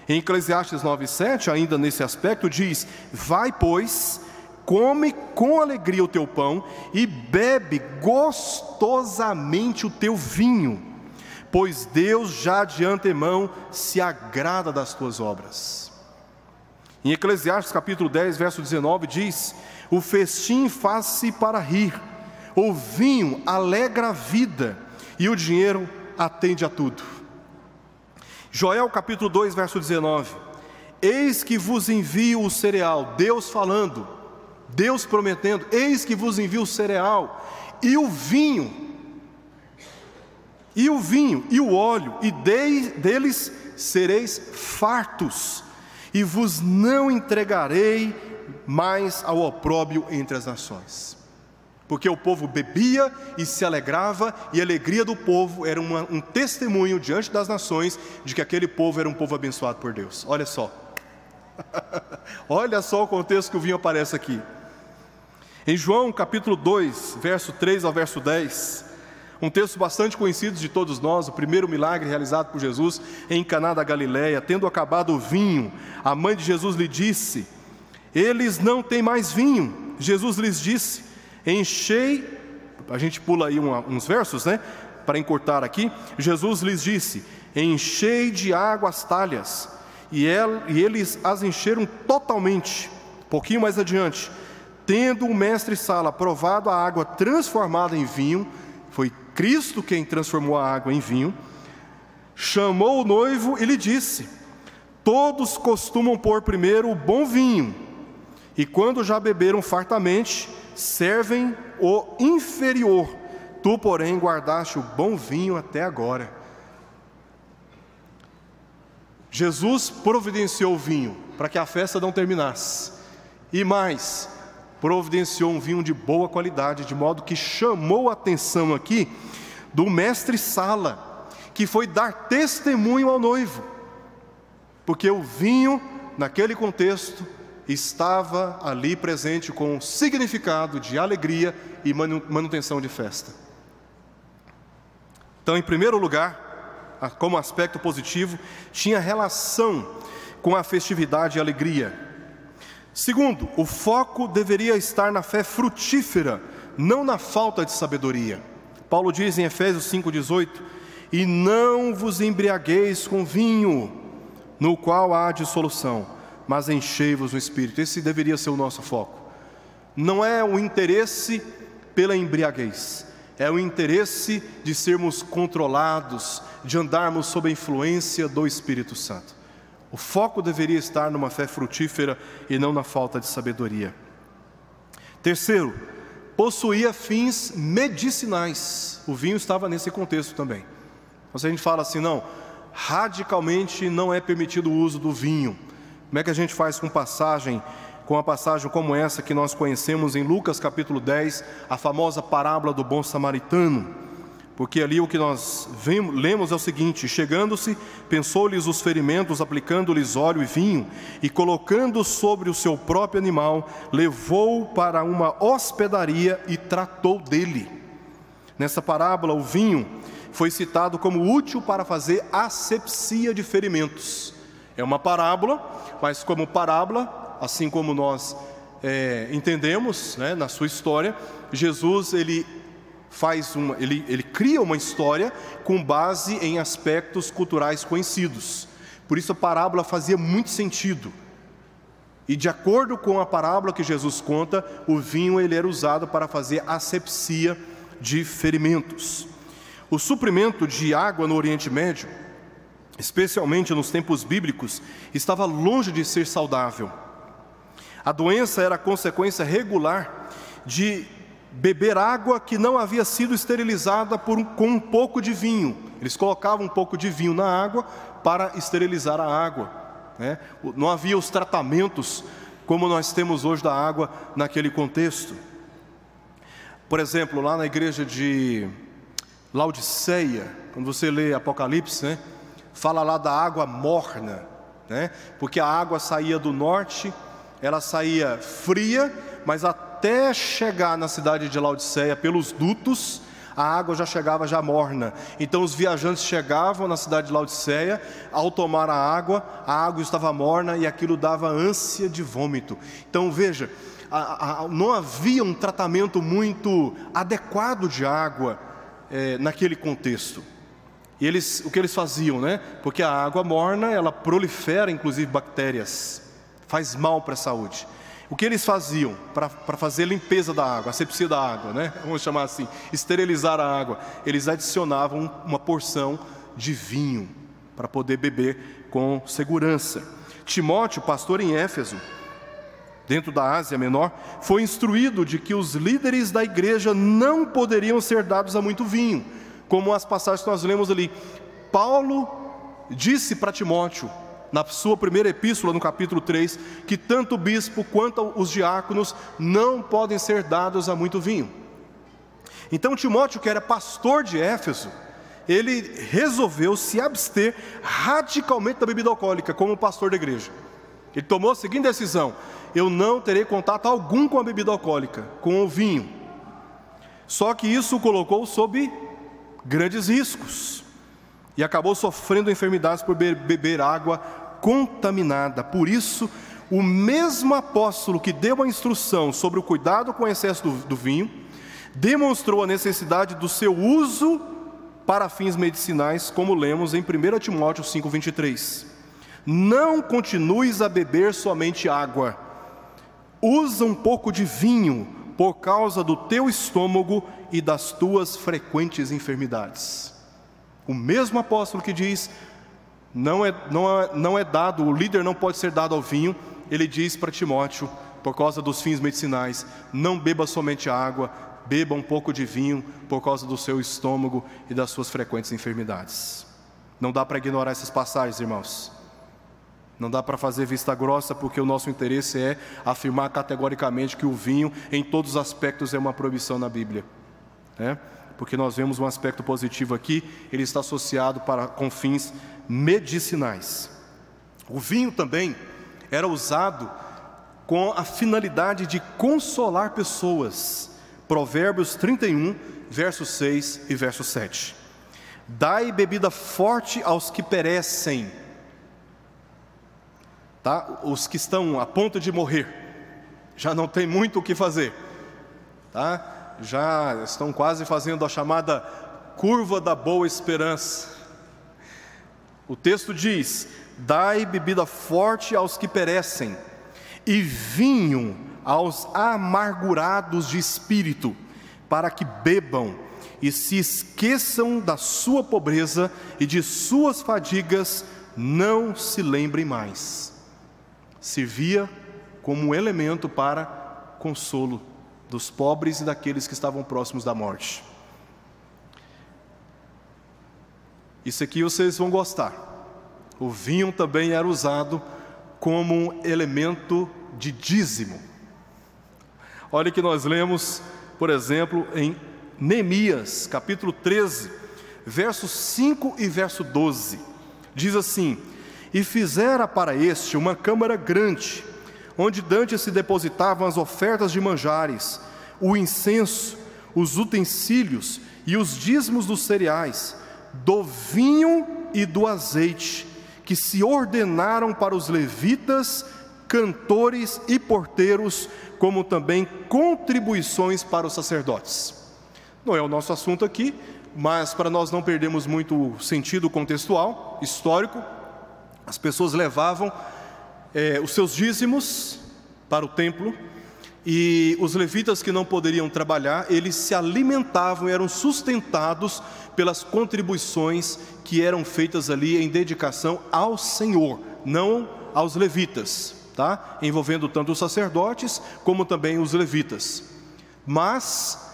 Em Eclesiastes 9:7, ainda nesse aspecto, diz: vai, pois, come com alegria o teu pão e bebe gostosamente o teu vinho, pois Deus já de antemão se agrada das tuas obras. Em Eclesiastes capítulo 10, verso 19, diz: o festim faz-se para rir, o vinho alegra a vida, e o dinheiro atende a tudo. Joel capítulo 2, verso 19: eis que vos envio o cereal, Deus falando, Deus prometendo, eis que vos envio o cereal, e o vinho, e o óleo, e deles sereis fartos, e vos não entregarei mais ao opróbrio entre as nações. Porque o povo bebia e se alegrava, e a alegria do povo era um testemunho diante das nações de que aquele povo era um povo abençoado por Deus. Olha só, olha só o contexto que o vinho aparece aqui. Em João capítulo 2, verso 3 ao verso 10, um texto bastante conhecido de todos nós, o primeiro milagre realizado por Jesus em Caná da Galileia. Tendo acabado o vinho, a mãe de Jesus lhe disse: eles não têm mais vinho. Jesus lhes disse: enchei, a gente pula aí uns versos, né, para encurtar aqui. Jesus lhes disse: enchei de água as talhas, e eles as encheram totalmente. Pouquinho mais adiante, tendo o mestre-sala provado a água transformada em vinho, foi Cristo quem transformou a água em vinho, chamou o noivo e lhe disse: todos costumam pôr primeiro o bom vinho, e quando já beberam fartamente, servem o inferior. Tu, porém, guardaste o bom vinho até agora. Jesus providenciou o vinho para que a festa não terminasse, e mais, providenciou um vinho de boa qualidade, de modo que chamou a atenção aqui do mestre-sala, que foi dar testemunho ao noivo, porque o vinho, naquele contexto, estava ali presente com um significado de alegria e manutenção de festa. Então, em primeiro lugar, como aspecto positivo, tinha relação com a festividade e alegria. Segundo, o foco deveria estar na fé frutífera, não na falta de sabedoria. Paulo diz em Efésios 5,18: e não vos embriagueis com vinho, no qual há dissolução, mas enchei-vos no Espírito. Esse deveria ser o nosso foco. Não é o interesse pela embriaguez, é o interesse de sermos controlados, de andarmos sob a influência do Espírito Santo. O foco deveria estar numa fé frutífera e não na falta de sabedoria. Terceiro, possuía fins medicinais. O vinho estava nesse contexto também. Então, se a gente fala assim, não, radicalmente não é permitido o uso do vinho, como é que a gente faz com uma passagem como essa que nós conhecemos em Lucas capítulo 10, a famosa parábola do bom samaritano? Porque ali o que nós lemos é o seguinte: chegando-se, pensou-lhes os ferimentos, aplicando-lhes óleo e vinho, e colocando sobre o seu próprio animal, levou-o para uma hospedaria e tratou dele. Nessa parábola, o vinho foi citado como útil para fazer asepsia de ferimentos. É uma parábola, mas como parábola, assim como nós entendemos, né, na sua história, Jesus ele cria uma história com base em aspectos culturais conhecidos. Por isso a parábola fazia muito sentido. E de acordo com a parábola que Jesus conta, o vinho ele era usado para fazer asepsia de ferimentos. O suprimento de água no Oriente Médio, especialmente nos tempos bíblicos, estava longe de ser saudável. A doença era a consequência regular de beber água que não havia sido esterilizada com um pouco de vinho. Eles colocavam um pouco de vinho na água para esterilizar a água, né? Não havia os tratamentos como nós temos hoje da água naquele contexto. Por exemplo, lá na igreja de Laodiceia, quando você lê Apocalipse, né, fala lá da água morna, né? Porque a água saía do norte, ela saía fria, mas até chegar na cidade de Laodiceia pelos dutos, a água já chegava já morna. Então os viajantes chegavam na cidade de Laodiceia, ao tomar a água estava morna e aquilo dava ânsia de vômito. Então veja, não havia um tratamento muito adequado de água naquele contexto. E o que eles faziam, né? Porque a água morna, ela prolifera inclusive bactérias, faz mal para a saúde. O que eles faziam para fazer limpeza da água, asepsia da água, né? Vamos chamar assim, esterilizar a água? Eles adicionavam uma porção de vinho para poder beber com segurança. Timóteo, pastor em Éfeso, dentro da Ásia Menor, foi instruído de que os líderes da igreja não poderiam ser dados a muito vinho, como as passagens que nós lemos ali. Paulo disse para Timóteo, na sua primeira epístola, no capítulo 3, que tanto o bispo quanto os diáconos não podem ser dados a muito vinho. Então Timóteo, que era pastor de Éfeso, ele resolveu se abster radicalmente da bebida alcoólica, como pastor da igreja. Ele tomou a seguinte decisão: eu não terei contato algum com a bebida alcoólica, com o vinho. Só que isso o colocou sob grandes riscos, e acabou sofrendo enfermidades por beber água contaminada. Por isso, o mesmo apóstolo que deu a instrução sobre o cuidado com o excesso do vinho, demonstrou a necessidade do seu uso para fins medicinais, como lemos em 1 Timóteo 5,23. Não continues a beber somente água, usa um pouco de vinho, por causa do teu estômago e das tuas frequentes enfermidades. O mesmo apóstolo que diz, não é dado, o líder não pode ser dado ao vinho, ele diz para Timóteo, por causa dos fins medicinais, não beba somente água, beba um pouco de vinho, por causa do seu estômago e das suas frequentes enfermidades. Não dá para ignorar essas passagens, irmãos. Não dá para fazer vista grossa, porque o nosso interesse é afirmar categoricamente que o vinho, em todos os aspectos, é uma proibição na Bíblia, né? Porque nós vemos um aspecto positivo aqui, ele está associado com fins medicinais. O vinho também era usado com a finalidade de consolar pessoas. Provérbios 31, versos 6 e verso 7. Dai bebida forte aos que perecem, tá? Os que estão a ponto de morrer, já não tem muito o que fazer, tá? Já estão quase fazendo a chamada curva da boa esperança. O texto diz: dai bebida forte aos que perecem, e vinho aos amargurados de espírito, para que bebam e se esqueçam da sua pobreza e de suas fadigas, não se lembrem mais. Servia como um elemento para consolo dos pobres e daqueles que estavam próximos da morte. Isso aqui vocês vão gostar. O vinho também era usado como um elemento de dízimo. Olha que nós lemos, por exemplo, em Neemias, capítulo 13, versos 5 e verso 12. Diz assim: e fizera para este uma câmara grande, onde dantes se depositavam as ofertas de manjares, o incenso, os utensílios e os dízimos dos cereais, do vinho e do azeite, que se ordenaram para os levitas, cantores e porteiros, como também contribuições para os sacerdotes. Não é o nosso assunto aqui, mas para nós não perdermos muito sentido contextual, histórico, as pessoas levavam os seus dízimos para o templo, e os levitas que não poderiam trabalhar, eles se alimentavam e eram sustentados pelas contribuições que eram feitas ali em dedicação ao Senhor, não aos levitas, tá? Envolvendo tanto os sacerdotes como também os levitas, mas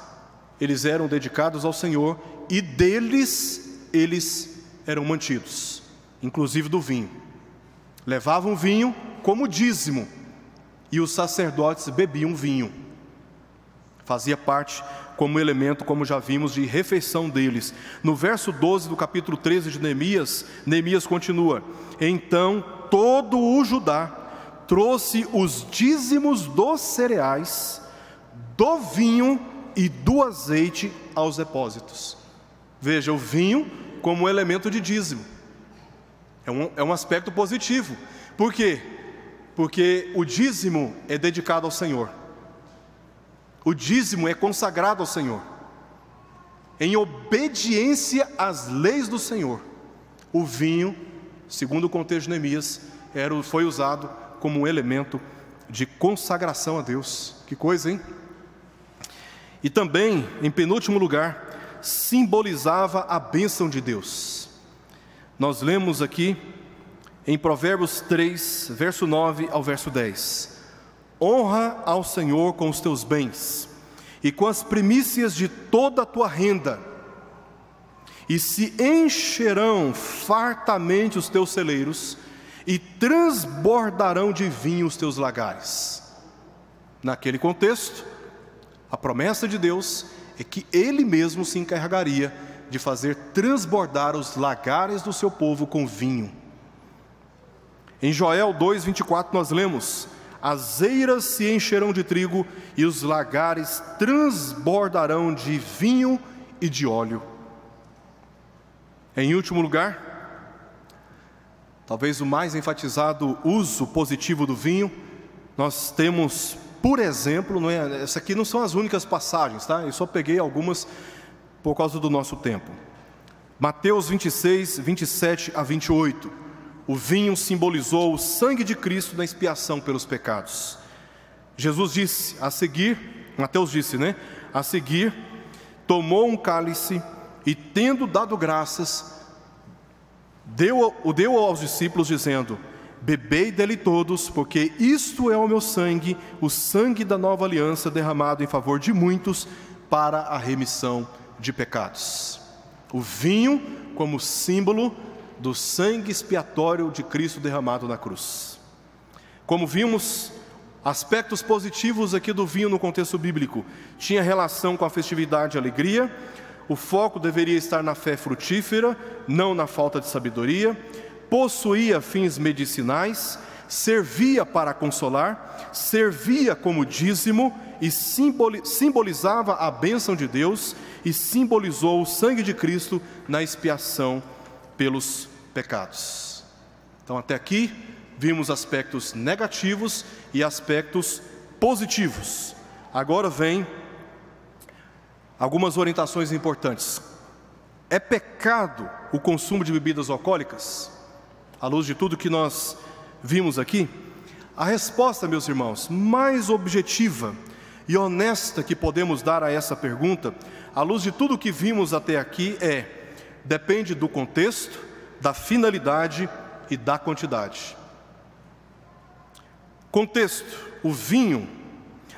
eles eram dedicados ao Senhor, e deles eles eram mantidos, inclusive do vinho. Levavam vinho como dízimo, e os sacerdotes bebiam vinho. Fazia parte como elemento, como já vimos, de refeição deles. No verso 12 do capítulo 13 de Neemias, Neemias continua: então todo o Judá trouxe os dízimos dos cereais, do vinho e do azeite aos depósitos. Veja, o vinho como elemento de dízimo. É um aspecto positivo. Por quê? Porque o dízimo é dedicado ao Senhor. O dízimo é consagrado ao Senhor. Em obediência às leis do Senhor. O vinho, segundo o contexto de Neemias, foi usado como um elemento de consagração a Deus. Que coisa, hein? E também, em penúltimo lugar, simbolizava a bênção de Deus. Nós lemos aqui em Provérbios 3, verso 9 ao verso 10. Honra ao Senhor com os teus bens e com as primícias de toda a tua renda, e se encherão fartamente os teus celeiros, e transbordarão de vinho os teus lagares. Naquele contexto, a promessa de Deus é que Ele mesmo se encarregaria de fazer transbordar os lagares do seu povo com vinho. Em Joel 2:24 nós lemos: as eiras se encherão de trigo e os lagares transbordarão de vinho e de óleo. Em último lugar, talvez o mais enfatizado uso positivo do vinho, nós temos, por exemplo, essas aqui não são as únicas passagens, tá? Eu só peguei algumas por causa do nosso tempo. Mateus 26, 27 a 28. O vinho simbolizou o sangue de Cristo na expiação pelos pecados. Jesus disse, Mateus disse, a seguir, tomou um cálice e, tendo dado graças, deu aos discípulos, dizendo: bebei dele todos, porque isto é o meu sangue, o sangue da nova aliança, derramado em favor de muitos para a remissão de pecados. O vinho como símbolo do sangue expiatório de Cristo derramado na cruz. Como vimos, aspectos positivos aqui do vinho no contexto bíblico: tinha relação com a festividade e alegria, o foco deveria estar na fé frutífera, não na falta de sabedoria, possuía fins medicinais, servia para consolar, servia como dízimo e simbolizava a bênção de Deus, e simbolizou o sangue de Cristo na expiação pelos pecados. Então, até aqui vimos aspectos negativos e aspectos positivos. Agora vem algumas orientações importantes. É pecado o consumo de bebidas alcoólicas? À luz de tudo que nós vimos aqui, a resposta, meus irmãos, mais objetiva e honesta que podemos dar a essa pergunta, à luz de tudo que vimos até aqui, depende do contexto, da finalidade e da quantidade. Contexto: o vinho,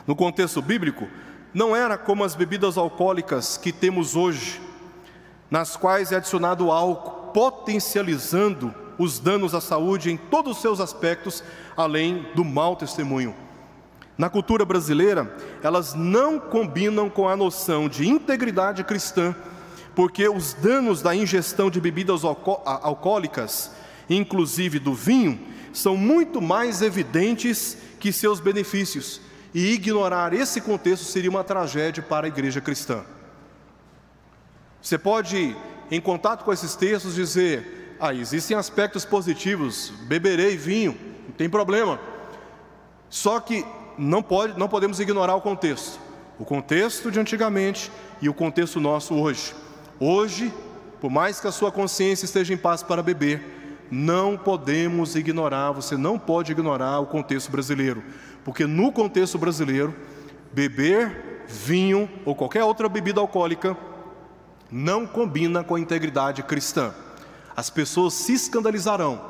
no contexto bíblico, não era como as bebidas alcoólicas que temos hoje, nas quais é adicionado álcool, potencializando os danos à saúde em todos os seus aspectos, além do mau testemunho. Na cultura brasileira, elas não combinam com a noção de integridade cristã, porque os danos da ingestão de bebidas alcoólicas, inclusive do vinho, são muito mais evidentes que seus benefícios, e ignorar esse contexto seria uma tragédia para a igreja cristã. Você pode, em contato com esses textos, dizer: existem aspectos positivos, beberei vinho, não tem problema. Só que não podemos ignorar o contexto de antigamente e o contexto nosso hoje. Hoje, por mais que a sua consciência esteja em paz para beber, não podemos ignorar, você não pode ignorar o contexto brasileiro, porque no contexto brasileiro, beber vinho ou qualquer outra bebida alcoólica não combina com a integridade cristã. As pessoas se escandalizarão,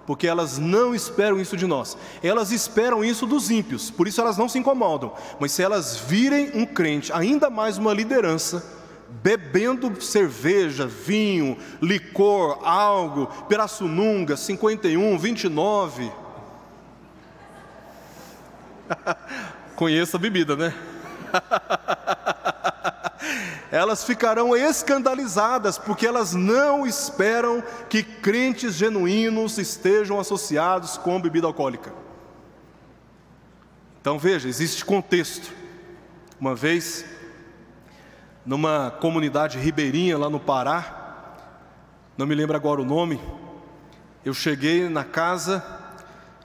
porque elas não esperam isso de nós, elas esperam isso dos ímpios, por isso elas não se incomodam. Mas se elas virem um crente, ainda mais uma liderança, bebendo cerveja, vinho, licor, algo, Pirassununga, 51, 29, conheça a bebida, né? Elas ficarão escandalizadas, porque elas não esperam que crentes genuínos estejam associados com bebida alcoólica. Então veja, existe contexto. Uma vez, numa comunidade ribeirinha lá no Pará, não me lembro agora o nome. Eu cheguei na casa,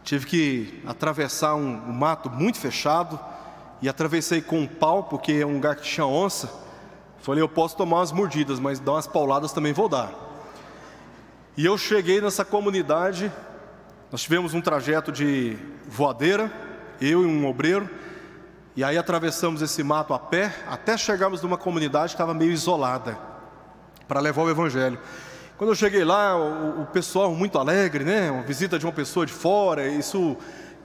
tive que atravessar um mato muito fechado, e atravessei com um pau, porque é um lugar que tinha onça. Falei, eu posso tomar umas mordidas, mas dar umas pauladas também vou dar. E eu cheguei nessa comunidade, nós tivemos um trajeto de voadeira, eu e um obreiro, e aí atravessamos esse mato a pé, até chegarmos numa comunidade que estava meio isolada, para levar o evangelho. Quando eu cheguei lá, o pessoal muito alegre, né? Uma visita de uma pessoa de fora, isso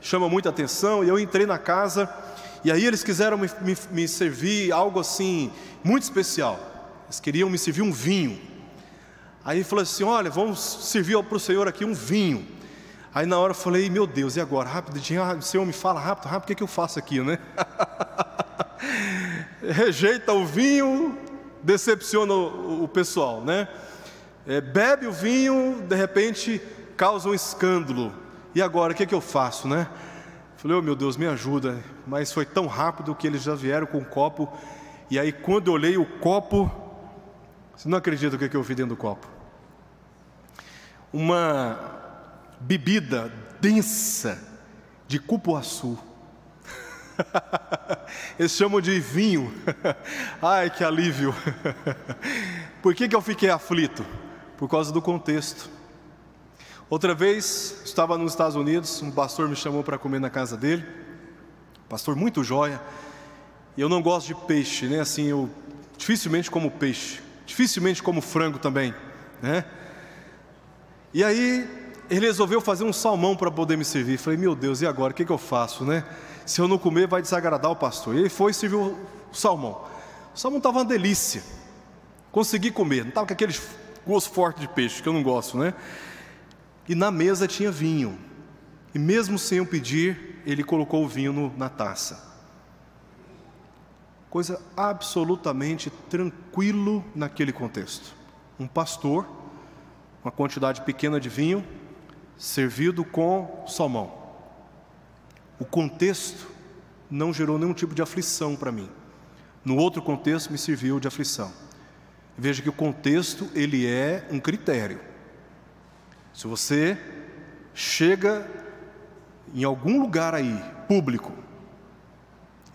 chama muita atenção. E eu entrei na casa, e aí eles quiseram me servir algo assim, muito especial. Eles queriam me servir um vinho. Aí falou assim, olha, vamos servir para o Senhor aqui um vinho. Aí na hora eu falei, meu Deus, e agora? Rapidinho, o Senhor me fala rápido, o que eu faço aqui, né? Rejeita o vinho, decepciona o pessoal, né? Bebe o vinho, de repente causa um escândalo. E agora, o que eu faço, né? Falei, oh meu Deus, me ajuda. Mas foi tão rápido que eles já vieram com um copo. E aí quando eu olhei o copo, você não acredita o que eu vi dentro do copo? Uma bebida densa de cupuaçu. Eles chamam de vinho. Ai, que alívio. Por que eu fiquei aflito? Por causa do contexto. Outra vez, estava nos Estados Unidos, um pastor me chamou para comer na casa dele. Pastor muito joia. E eu não gosto de peixe, né? Assim, eu dificilmente como peixe, dificilmente como frango também, né? E aí ele resolveu fazer um salmão para poder me servir. Falei, meu Deus, e agora? O que eu faço, né? Se eu não comer, vai desagradar o pastor. E ele foi e serviu o salmão. O salmão estava uma delícia. Consegui comer, não estava com aquele gosto forte de peixe, que eu não gosto, né? E na mesa tinha vinho. E mesmo sem eu pedir, ele colocou o vinho na taça. Coisa absolutamente tranquilo naquele contexto. Um pastor, uma quantidade pequena de vinho, servido com salmão. O contexto não gerou nenhum tipo de aflição para mim. No outro contexto me serviu de aflição. Veja que o contexto, ele é um critério. Se você chega em algum lugar aí, público,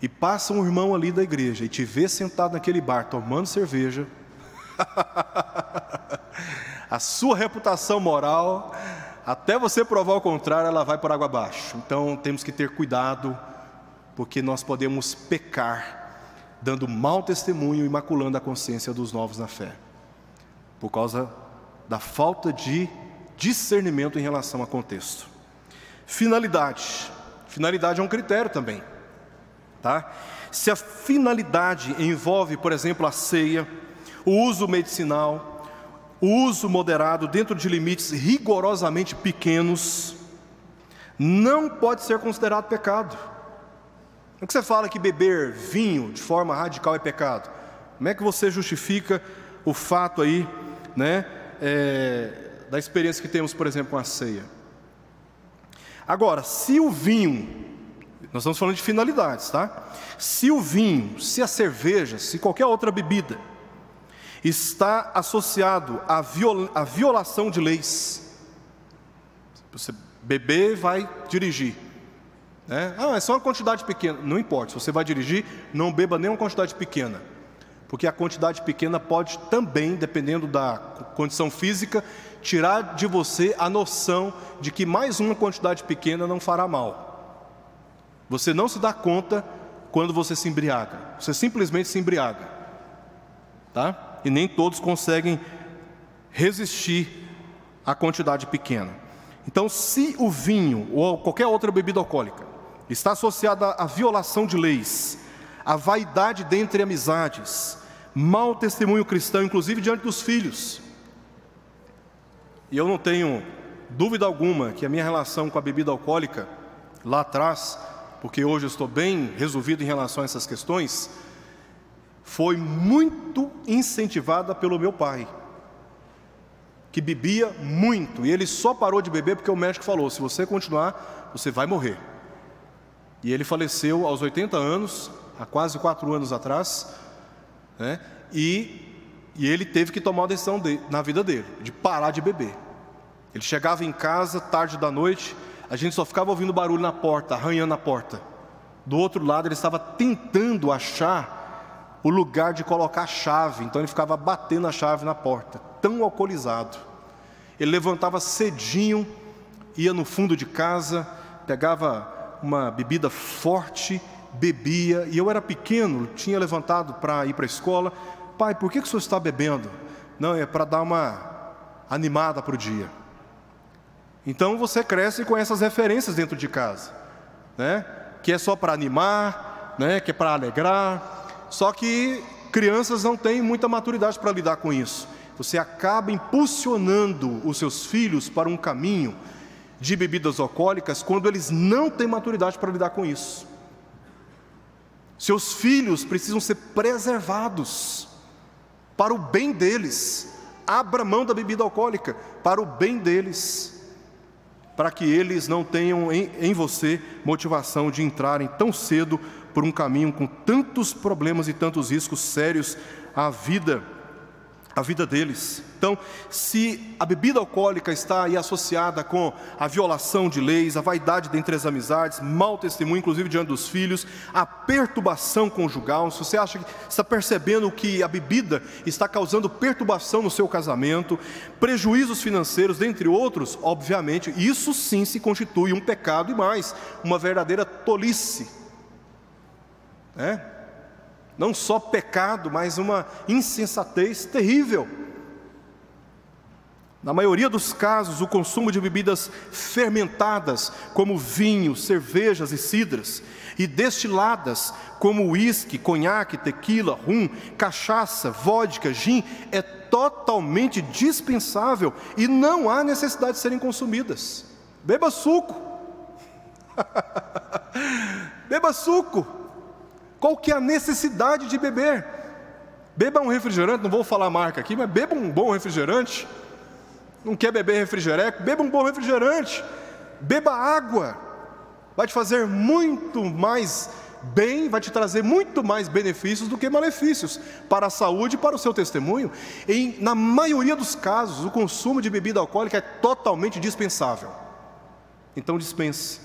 e passa um irmão ali da igreja e te vê sentado naquele bar tomando cerveja, a sua reputação moral, até você provar o contrário, ela vai por água abaixo. Então temos que ter cuidado, porque nós podemos pecar, dando mau testemunho e maculando a consciência dos novos na fé, por causa da falta de discernimento em relação ao contexto. Finalidade é um critério também, tá? Se a finalidade envolve, por exemplo, a ceia, o uso medicinal, o uso moderado dentro de limites rigorosamente pequenos, não pode ser considerado pecado. Como é que você fala que beber vinho de forma radical é pecado? Como é que você justifica o fato aí, né, da experiência que temos, por exemplo, com a ceia? Agora, se o vinho, nós estamos falando de finalidades, tá? Se o vinho, se a cerveja, se qualquer outra bebida está associado à violação de leis, você beber, vai dirigir, né? É só uma quantidade pequena, não importa, se você vai dirigir, não beba nem uma quantidade pequena, porque a quantidade pequena pode também, dependendo da condição física, tirar de você a noção de que mais uma quantidade pequena não fará mal. Você não se dá conta quando você se embriaga, você simplesmente se embriaga, tá? E nem todos conseguem resistir à quantidade pequena. Então, se o vinho ou qualquer outra bebida alcoólica está associada à violação de leis, à vaidade dentre amizades, mau testemunho cristão, inclusive diante dos filhos. E eu não tenho dúvida alguma que a minha relação com a bebida alcoólica, lá atrás, porque hoje eu estou bem resolvido em relação a essas questões, foi muito incentivada pelo meu pai, que bebia muito, e ele só parou de beber porque o médico falou, se você continuar, você vai morrer. E ele faleceu aos 80 anos, há quase 4 anos atrás, né? E ele teve que tomar uma decisão na vida dele, de parar de beber. Ele chegava em casa, tarde da noite, a gente só ficava ouvindo barulho na porta, arranhando a porta. Do outro lado, ele estava tentando achar o lugar de colocar a chave, então ele ficava batendo a chave na porta, tão alcoolizado. Ele levantava cedinho, ia no fundo de casa, pegava uma bebida forte, bebia, e eu era pequeno, tinha levantado para ir para a escola. Pai, por que o senhor está bebendo? Não, é para dar uma animada para o dia. Então você cresce com essas referências dentro de casa, né? Que é só para animar, né? Que é para alegrar. Só que crianças não têm muita maturidade para lidar com isso. Você acaba impulsionando os seus filhos para um caminho de bebidas alcoólicas quando eles não têm maturidade para lidar com isso. Seus filhos precisam ser preservados para o bem deles. Abra mão da bebida alcoólica para o bem deles, para que eles não tenham em você motivação de entrarem tão cedo por um caminho com tantos problemas e tantos riscos sérios à vida deles. Então, se a bebida alcoólica está aí associada com a violação de leis, a vaidade dentre as amizades, mau testemunho, inclusive diante dos filhos, a perturbação conjugal, se você acha que está percebendo que a bebida está causando perturbação no seu casamento, prejuízos financeiros, dentre outros, obviamente, isso sim se constitui um pecado e mais, uma verdadeira tolice, né? Não só pecado, mas uma insensatez terrível. Na maioria dos casos, o consumo de bebidas fermentadas, como vinho, cervejas e cidras, e destiladas, como uísque, conhaque, tequila, rum, cachaça, vodka, gin, é totalmente dispensável e não há necessidade de serem consumidas. Beba suco. Beba suco. Qual que é a necessidade de beber? Beba um refrigerante, não vou falar a marca aqui, mas beba um bom refrigerante. Não quer beber refrigerante? Beba um bom refrigerante. Beba água. Vai te fazer muito mais bem, vai te trazer muito mais benefícios do que malefícios para a saúde e para o seu testemunho. Na maioria dos casos, o consumo de bebida alcoólica é totalmente dispensável. Então dispense.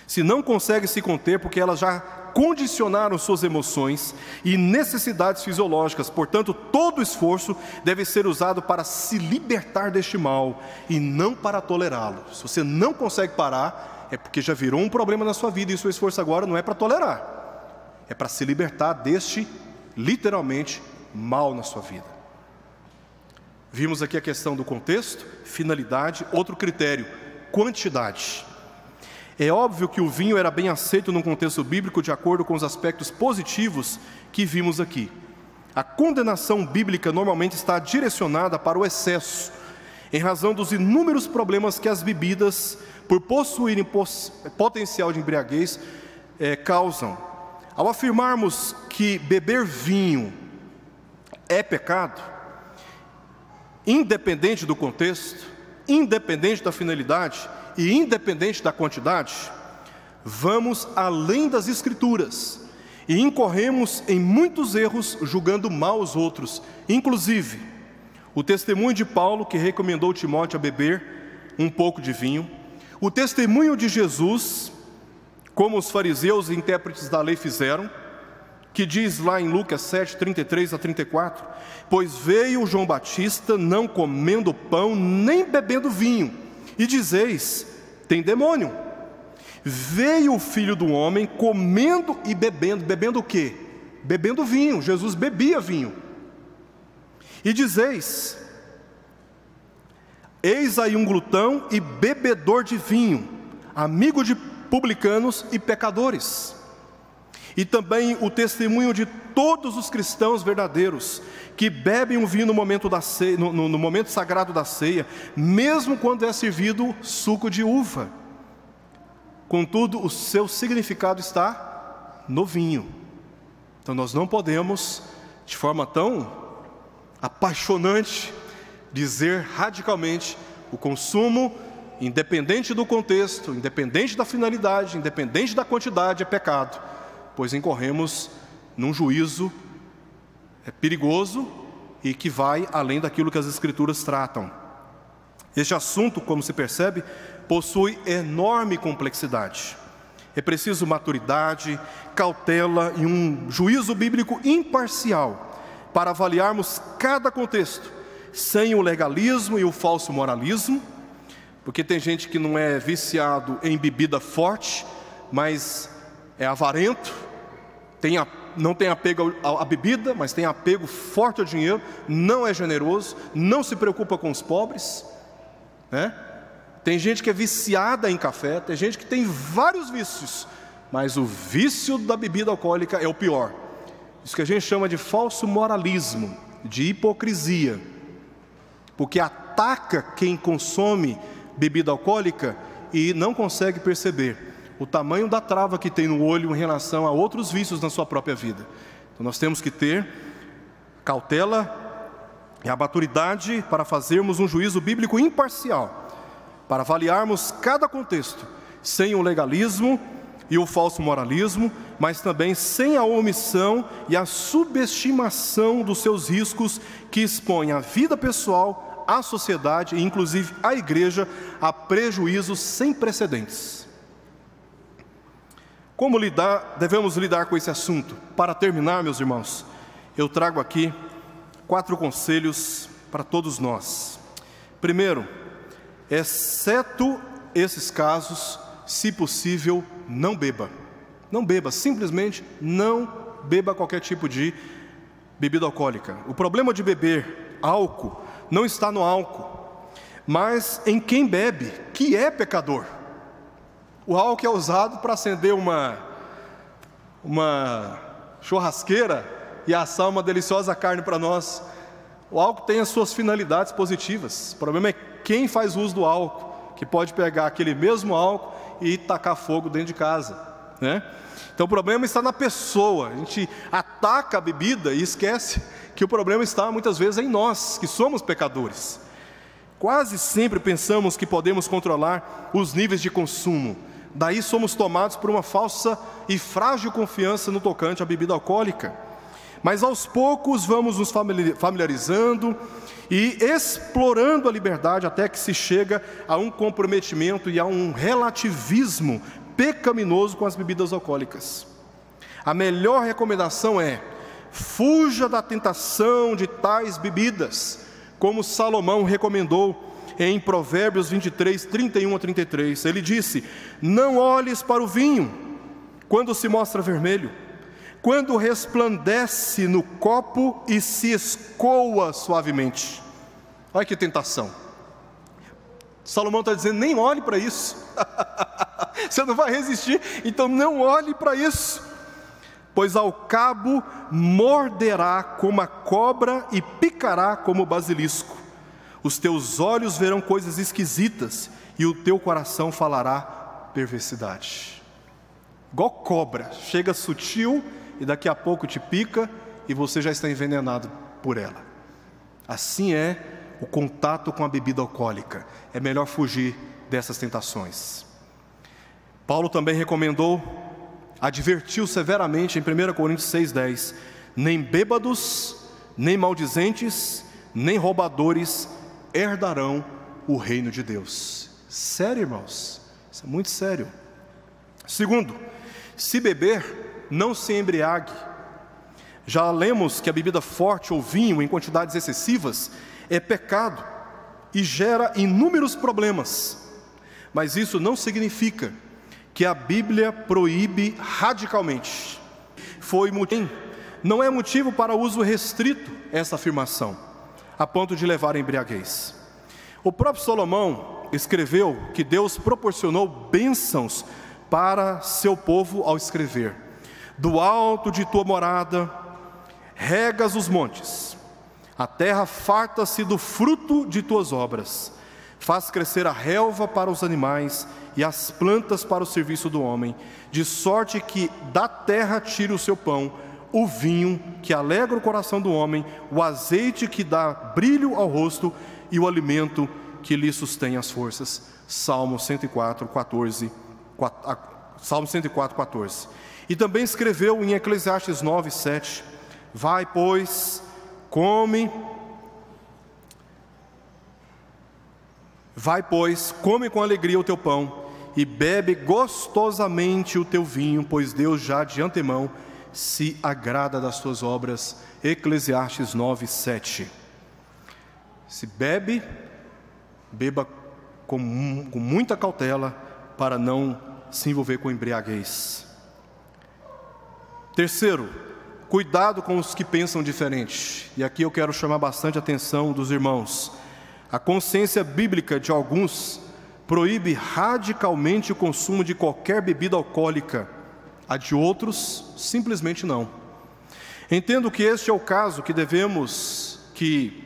Se não consegue se conter, porque elas já condicionaram suas emoções e necessidades fisiológicas, portanto, todo esforço deve ser usado para se libertar deste mal e não para tolerá-lo. Se você não consegue parar, é porque já virou um problema na sua vida e o seu esforço agora não é para tolerar, é para se libertar deste, literalmente, mal na sua vida. Vimos aqui a questão do contexto, finalidade, outro critério, quantidade. É óbvio que o vinho era bem aceito no contexto bíblico de acordo com os aspectos positivos que vimos aqui. A condenação bíblica normalmente está direcionada para o excesso, em razão dos inúmeros problemas que as bebidas, por possuírem potencial de embriaguez, causam. Ao afirmarmos que beber vinho é pecado, independente do contexto, independente da finalidade, e independente da quantidade, vamos além das Escrituras e incorremos em muitos erros julgando mal os outros, inclusive o testemunho de Paulo, que recomendou Timóteo a beber um pouco de vinho, o testemunho de Jesus, como os fariseus e intérpretes da lei fizeram, que diz lá em Lucas 7, 33 a 34, pois veio João Batista não comendo pão nem bebendo vinho, e dizeis, tem demônio. Veio o Filho do Homem comendo e bebendo. Bebendo o quê? Bebendo vinho. Jesus bebia vinho. E dizeis, eis aí um glutão e bebedor de vinho, amigo de publicanos e pecadores. E também o testemunho de todos os cristãos verdadeiros, que bebem o vinho no momento da ceia, no momento sagrado da ceia, mesmo quando é servido suco de uva. Contudo, o seu significado está no vinho. Então nós não podemos, de forma tão apaixonante, dizer radicalmente, o consumo, independente do contexto, independente da finalidade, independente da quantidade, é pecado, pois incorremos num juízo é perigoso e que vai além daquilo que as Escrituras tratam. Este assunto, como se percebe, possui enorme complexidade. É preciso maturidade, cautela e um juízo bíblico imparcial para avaliarmos cada contexto, sem o legalismo e o falso moralismo, porque tem gente que não é viciado em bebida forte, mas é avarento, não tem apego à bebida, mas tem apego forte ao dinheiro, não é generoso, não se preocupa com os pobres, né? Tem gente que é viciada em café, tem gente que tem vários vícios, mas o vício da bebida alcoólica é o pior. Isso que a gente chama de falso moralismo, de hipocrisia, porque ataca quem consome bebida alcoólica e não consegue perceber o tamanho da trava que tem no olho em relação a outros vícios na sua própria vida. Então nós temos que ter cautela e a maturidade para fazermos um juízo bíblico imparcial, para avaliarmos cada contexto, sem o legalismo e o falso moralismo, mas também sem a omissão e a subestimação dos seus riscos, que expõem a vida pessoal, a sociedade e inclusive a igreja a prejuízos sem precedentes. Como devemos lidar com esse assunto? Para terminar, meus irmãos, eu trago aqui 4 conselhos para todos nós. Primeiro, exceto esses casos, se possível, não beba. Não beba, simplesmente não beba qualquer tipo de bebida alcoólica. O problema de beber álcool não está no álcool, mas em quem bebe, que é pecador. O álcool é usado para acender uma churrasqueira e assar uma deliciosa carne para nós. O álcool tem as suas finalidades positivas. O problema é quem faz uso do álcool, que pode pegar aquele mesmo álcool e tacar fogo dentro de casa, né? Então o problema está na pessoa. A gente ataca a bebida e esquece que o problema está muitas vezes em nós, que somos pecadores. Quase sempre pensamos que podemos controlar os níveis de consumo. Daí somos tomados por uma falsa e frágil confiança no tocante à bebida alcoólica. Mas aos poucos vamos nos familiarizando e explorando a liberdade até que se chega a um comprometimento e a um relativismo pecaminoso com as bebidas alcoólicas. A melhor recomendação é: fuja da tentação de tais bebidas, como Salomão recomendou em Provérbios 23, 31 a 33. Ele disse: não olhes para o vinho quando se mostra vermelho, quando resplandece no copo e se escoa suavemente. Olha que tentação. Salomão está dizendo: nem olhe para isso. Você não vai resistir, então não olhe para isso. Pois ao cabo morderá como a cobra e picará como o basilisco. Os teus olhos verão coisas esquisitas e o teu coração falará perversidade. Igual cobra, chega sutil e daqui a pouco te pica e você já está envenenado por ela. Assim é o contato com a bebida alcoólica. É melhor fugir dessas tentações. Paulo também advertiu severamente em 1 Coríntios 6,10: nem bêbados, nem maldizentes, nem roubadores herdarão o reino de Deus. Sério, irmãos? Isso é muito sério. Segundo, se beber, não se embriague. Já lemos que a bebida forte ou vinho em quantidades excessivas é pecado e gera inúmeros problemas. Mas isso não significa que a Bíblia proíbe radicalmente. Não é motivo para uso restrito essa afirmação, a ponto de levar à embriaguez. O próprio Salomão escreveu que Deus proporcionou bênçãos para seu povo ao escrever: do alto de tua morada regas os montes, a terra farta-se do fruto de tuas obras, faz crescer a relva para os animais e as plantas para o serviço do homem, de sorte que da terra tire o seu pão, o vinho que alegra o coração do homem, o azeite que dá brilho ao rosto e o alimento que lhe sustém as forças. Salmo 104, 14. Salmo 104, 14. E também escreveu em Eclesiastes 9, 7: Vai, pois, come com alegria o teu pão e bebe gostosamente o teu vinho, pois Deus já de antemão se agrada das tuas obras. Eclesiastes 9:7. Se beba com muita cautela para não se envolver com embriaguez. Terceiro, cuidado com os que pensam diferente. E aqui eu quero chamar bastante a atenção dos irmãos. A consciência bíblica de alguns proíbe radicalmente o consumo de qualquer bebida alcoólica. A de outros, simplesmente não. Entendo que este é o caso que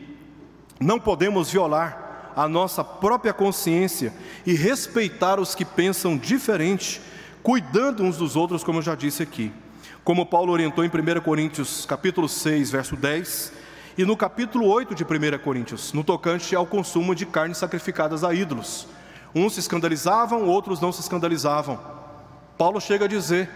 não podemos violar a nossa própria consciência e respeitar os que pensam diferente, cuidando uns dos outros, como eu já disse aqui. Como Paulo orientou em 1 Coríntios capítulo 6, verso 10, e no capítulo 8 de 1 Coríntios, no tocante ao consumo de carnes sacrificadas a ídolos. Uns se escandalizavam, outros não se escandalizavam. Paulo chega a dizer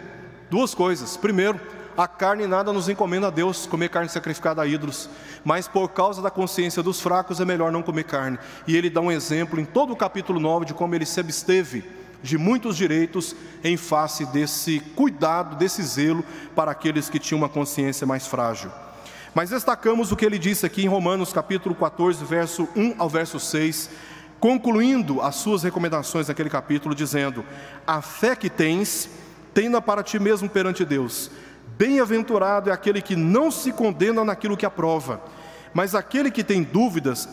duas coisas. Primeiro, a carne nada nos encomenda a Deus, comer carne sacrificada a ídolos, mas por causa da consciência dos fracos é melhor não comer carne. E ele dá um exemplo em todo o capítulo 9 de como ele se absteve de muitos direitos em face desse cuidado, desse zelo para aqueles que tinham uma consciência mais frágil. Mas destacamos o que ele disse aqui em Romanos capítulo 14, verso 1 ao verso 6, concluindo as suas recomendações naquele capítulo, dizendo: a fé que tens, tenha para ti mesmo perante Deus. Bem-aventurado é aquele que não se condena naquilo que aprova, mas aquele que tem dúvidas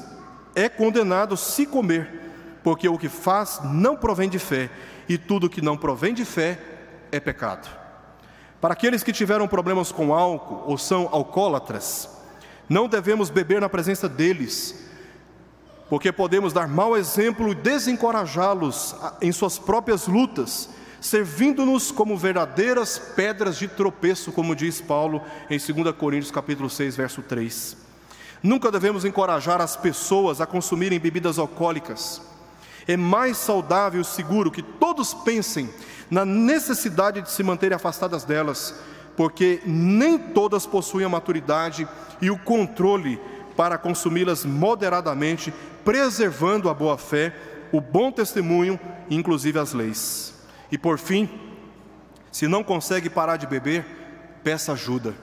é condenado se comer, porque o que faz não provém de fé, e tudo que não provém de fé é pecado. Para aqueles que tiveram problemas com álcool ou são alcoólatras, não devemos beber na presença deles, porque podemos dar mau exemplo e desencorajá-los em suas próprias lutas, servindo-nos como verdadeiras pedras de tropeço, como diz Paulo em 2 Coríntios capítulo 6, verso 3. Nunca devemos encorajar as pessoas a consumirem bebidas alcoólicas. É mais saudável e seguro que todos pensem na necessidade de se manterem afastadas delas, porque nem todas possuem a maturidade e o controle para consumi-las moderadamente, preservando a boa fé, o bom testemunho e inclusive as leis. E por fim, se não consegue parar de beber, peça ajuda.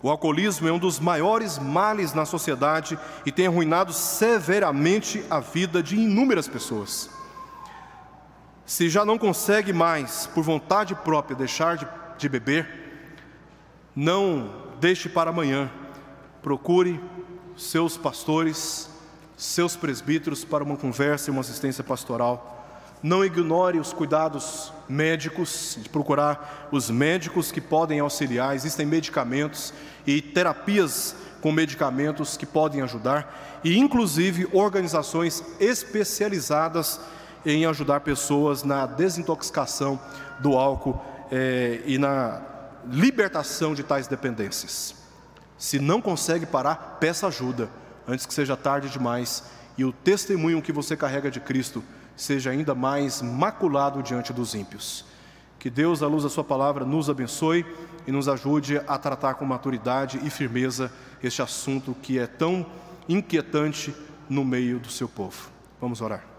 O alcoolismo é um dos maiores males na sociedade e tem arruinado severamente a vida de inúmeras pessoas. Se já não consegue mais, por vontade própria, deixar de beber, não deixe para amanhã. Procure seus pastores, seus presbíteros para uma conversa e uma assistência pastoral. Não ignore os cuidados médicos, de procurar os médicos que podem auxiliar. Existem medicamentos e terapias com medicamentos que podem ajudar, e inclusive organizações especializadas em ajudar pessoas na desintoxicação do álcool e na libertação de tais dependências. Se não consegue parar, peça ajuda, antes que seja tarde demais e o testemunho que você carrega de Cristo seja ainda mais maculado diante dos ímpios. Que Deus, à luz da sua palavra, nos abençoe e nos ajude a tratar com maturidade e firmeza este assunto que é tão inquietante no meio do seu povo. Vamos orar.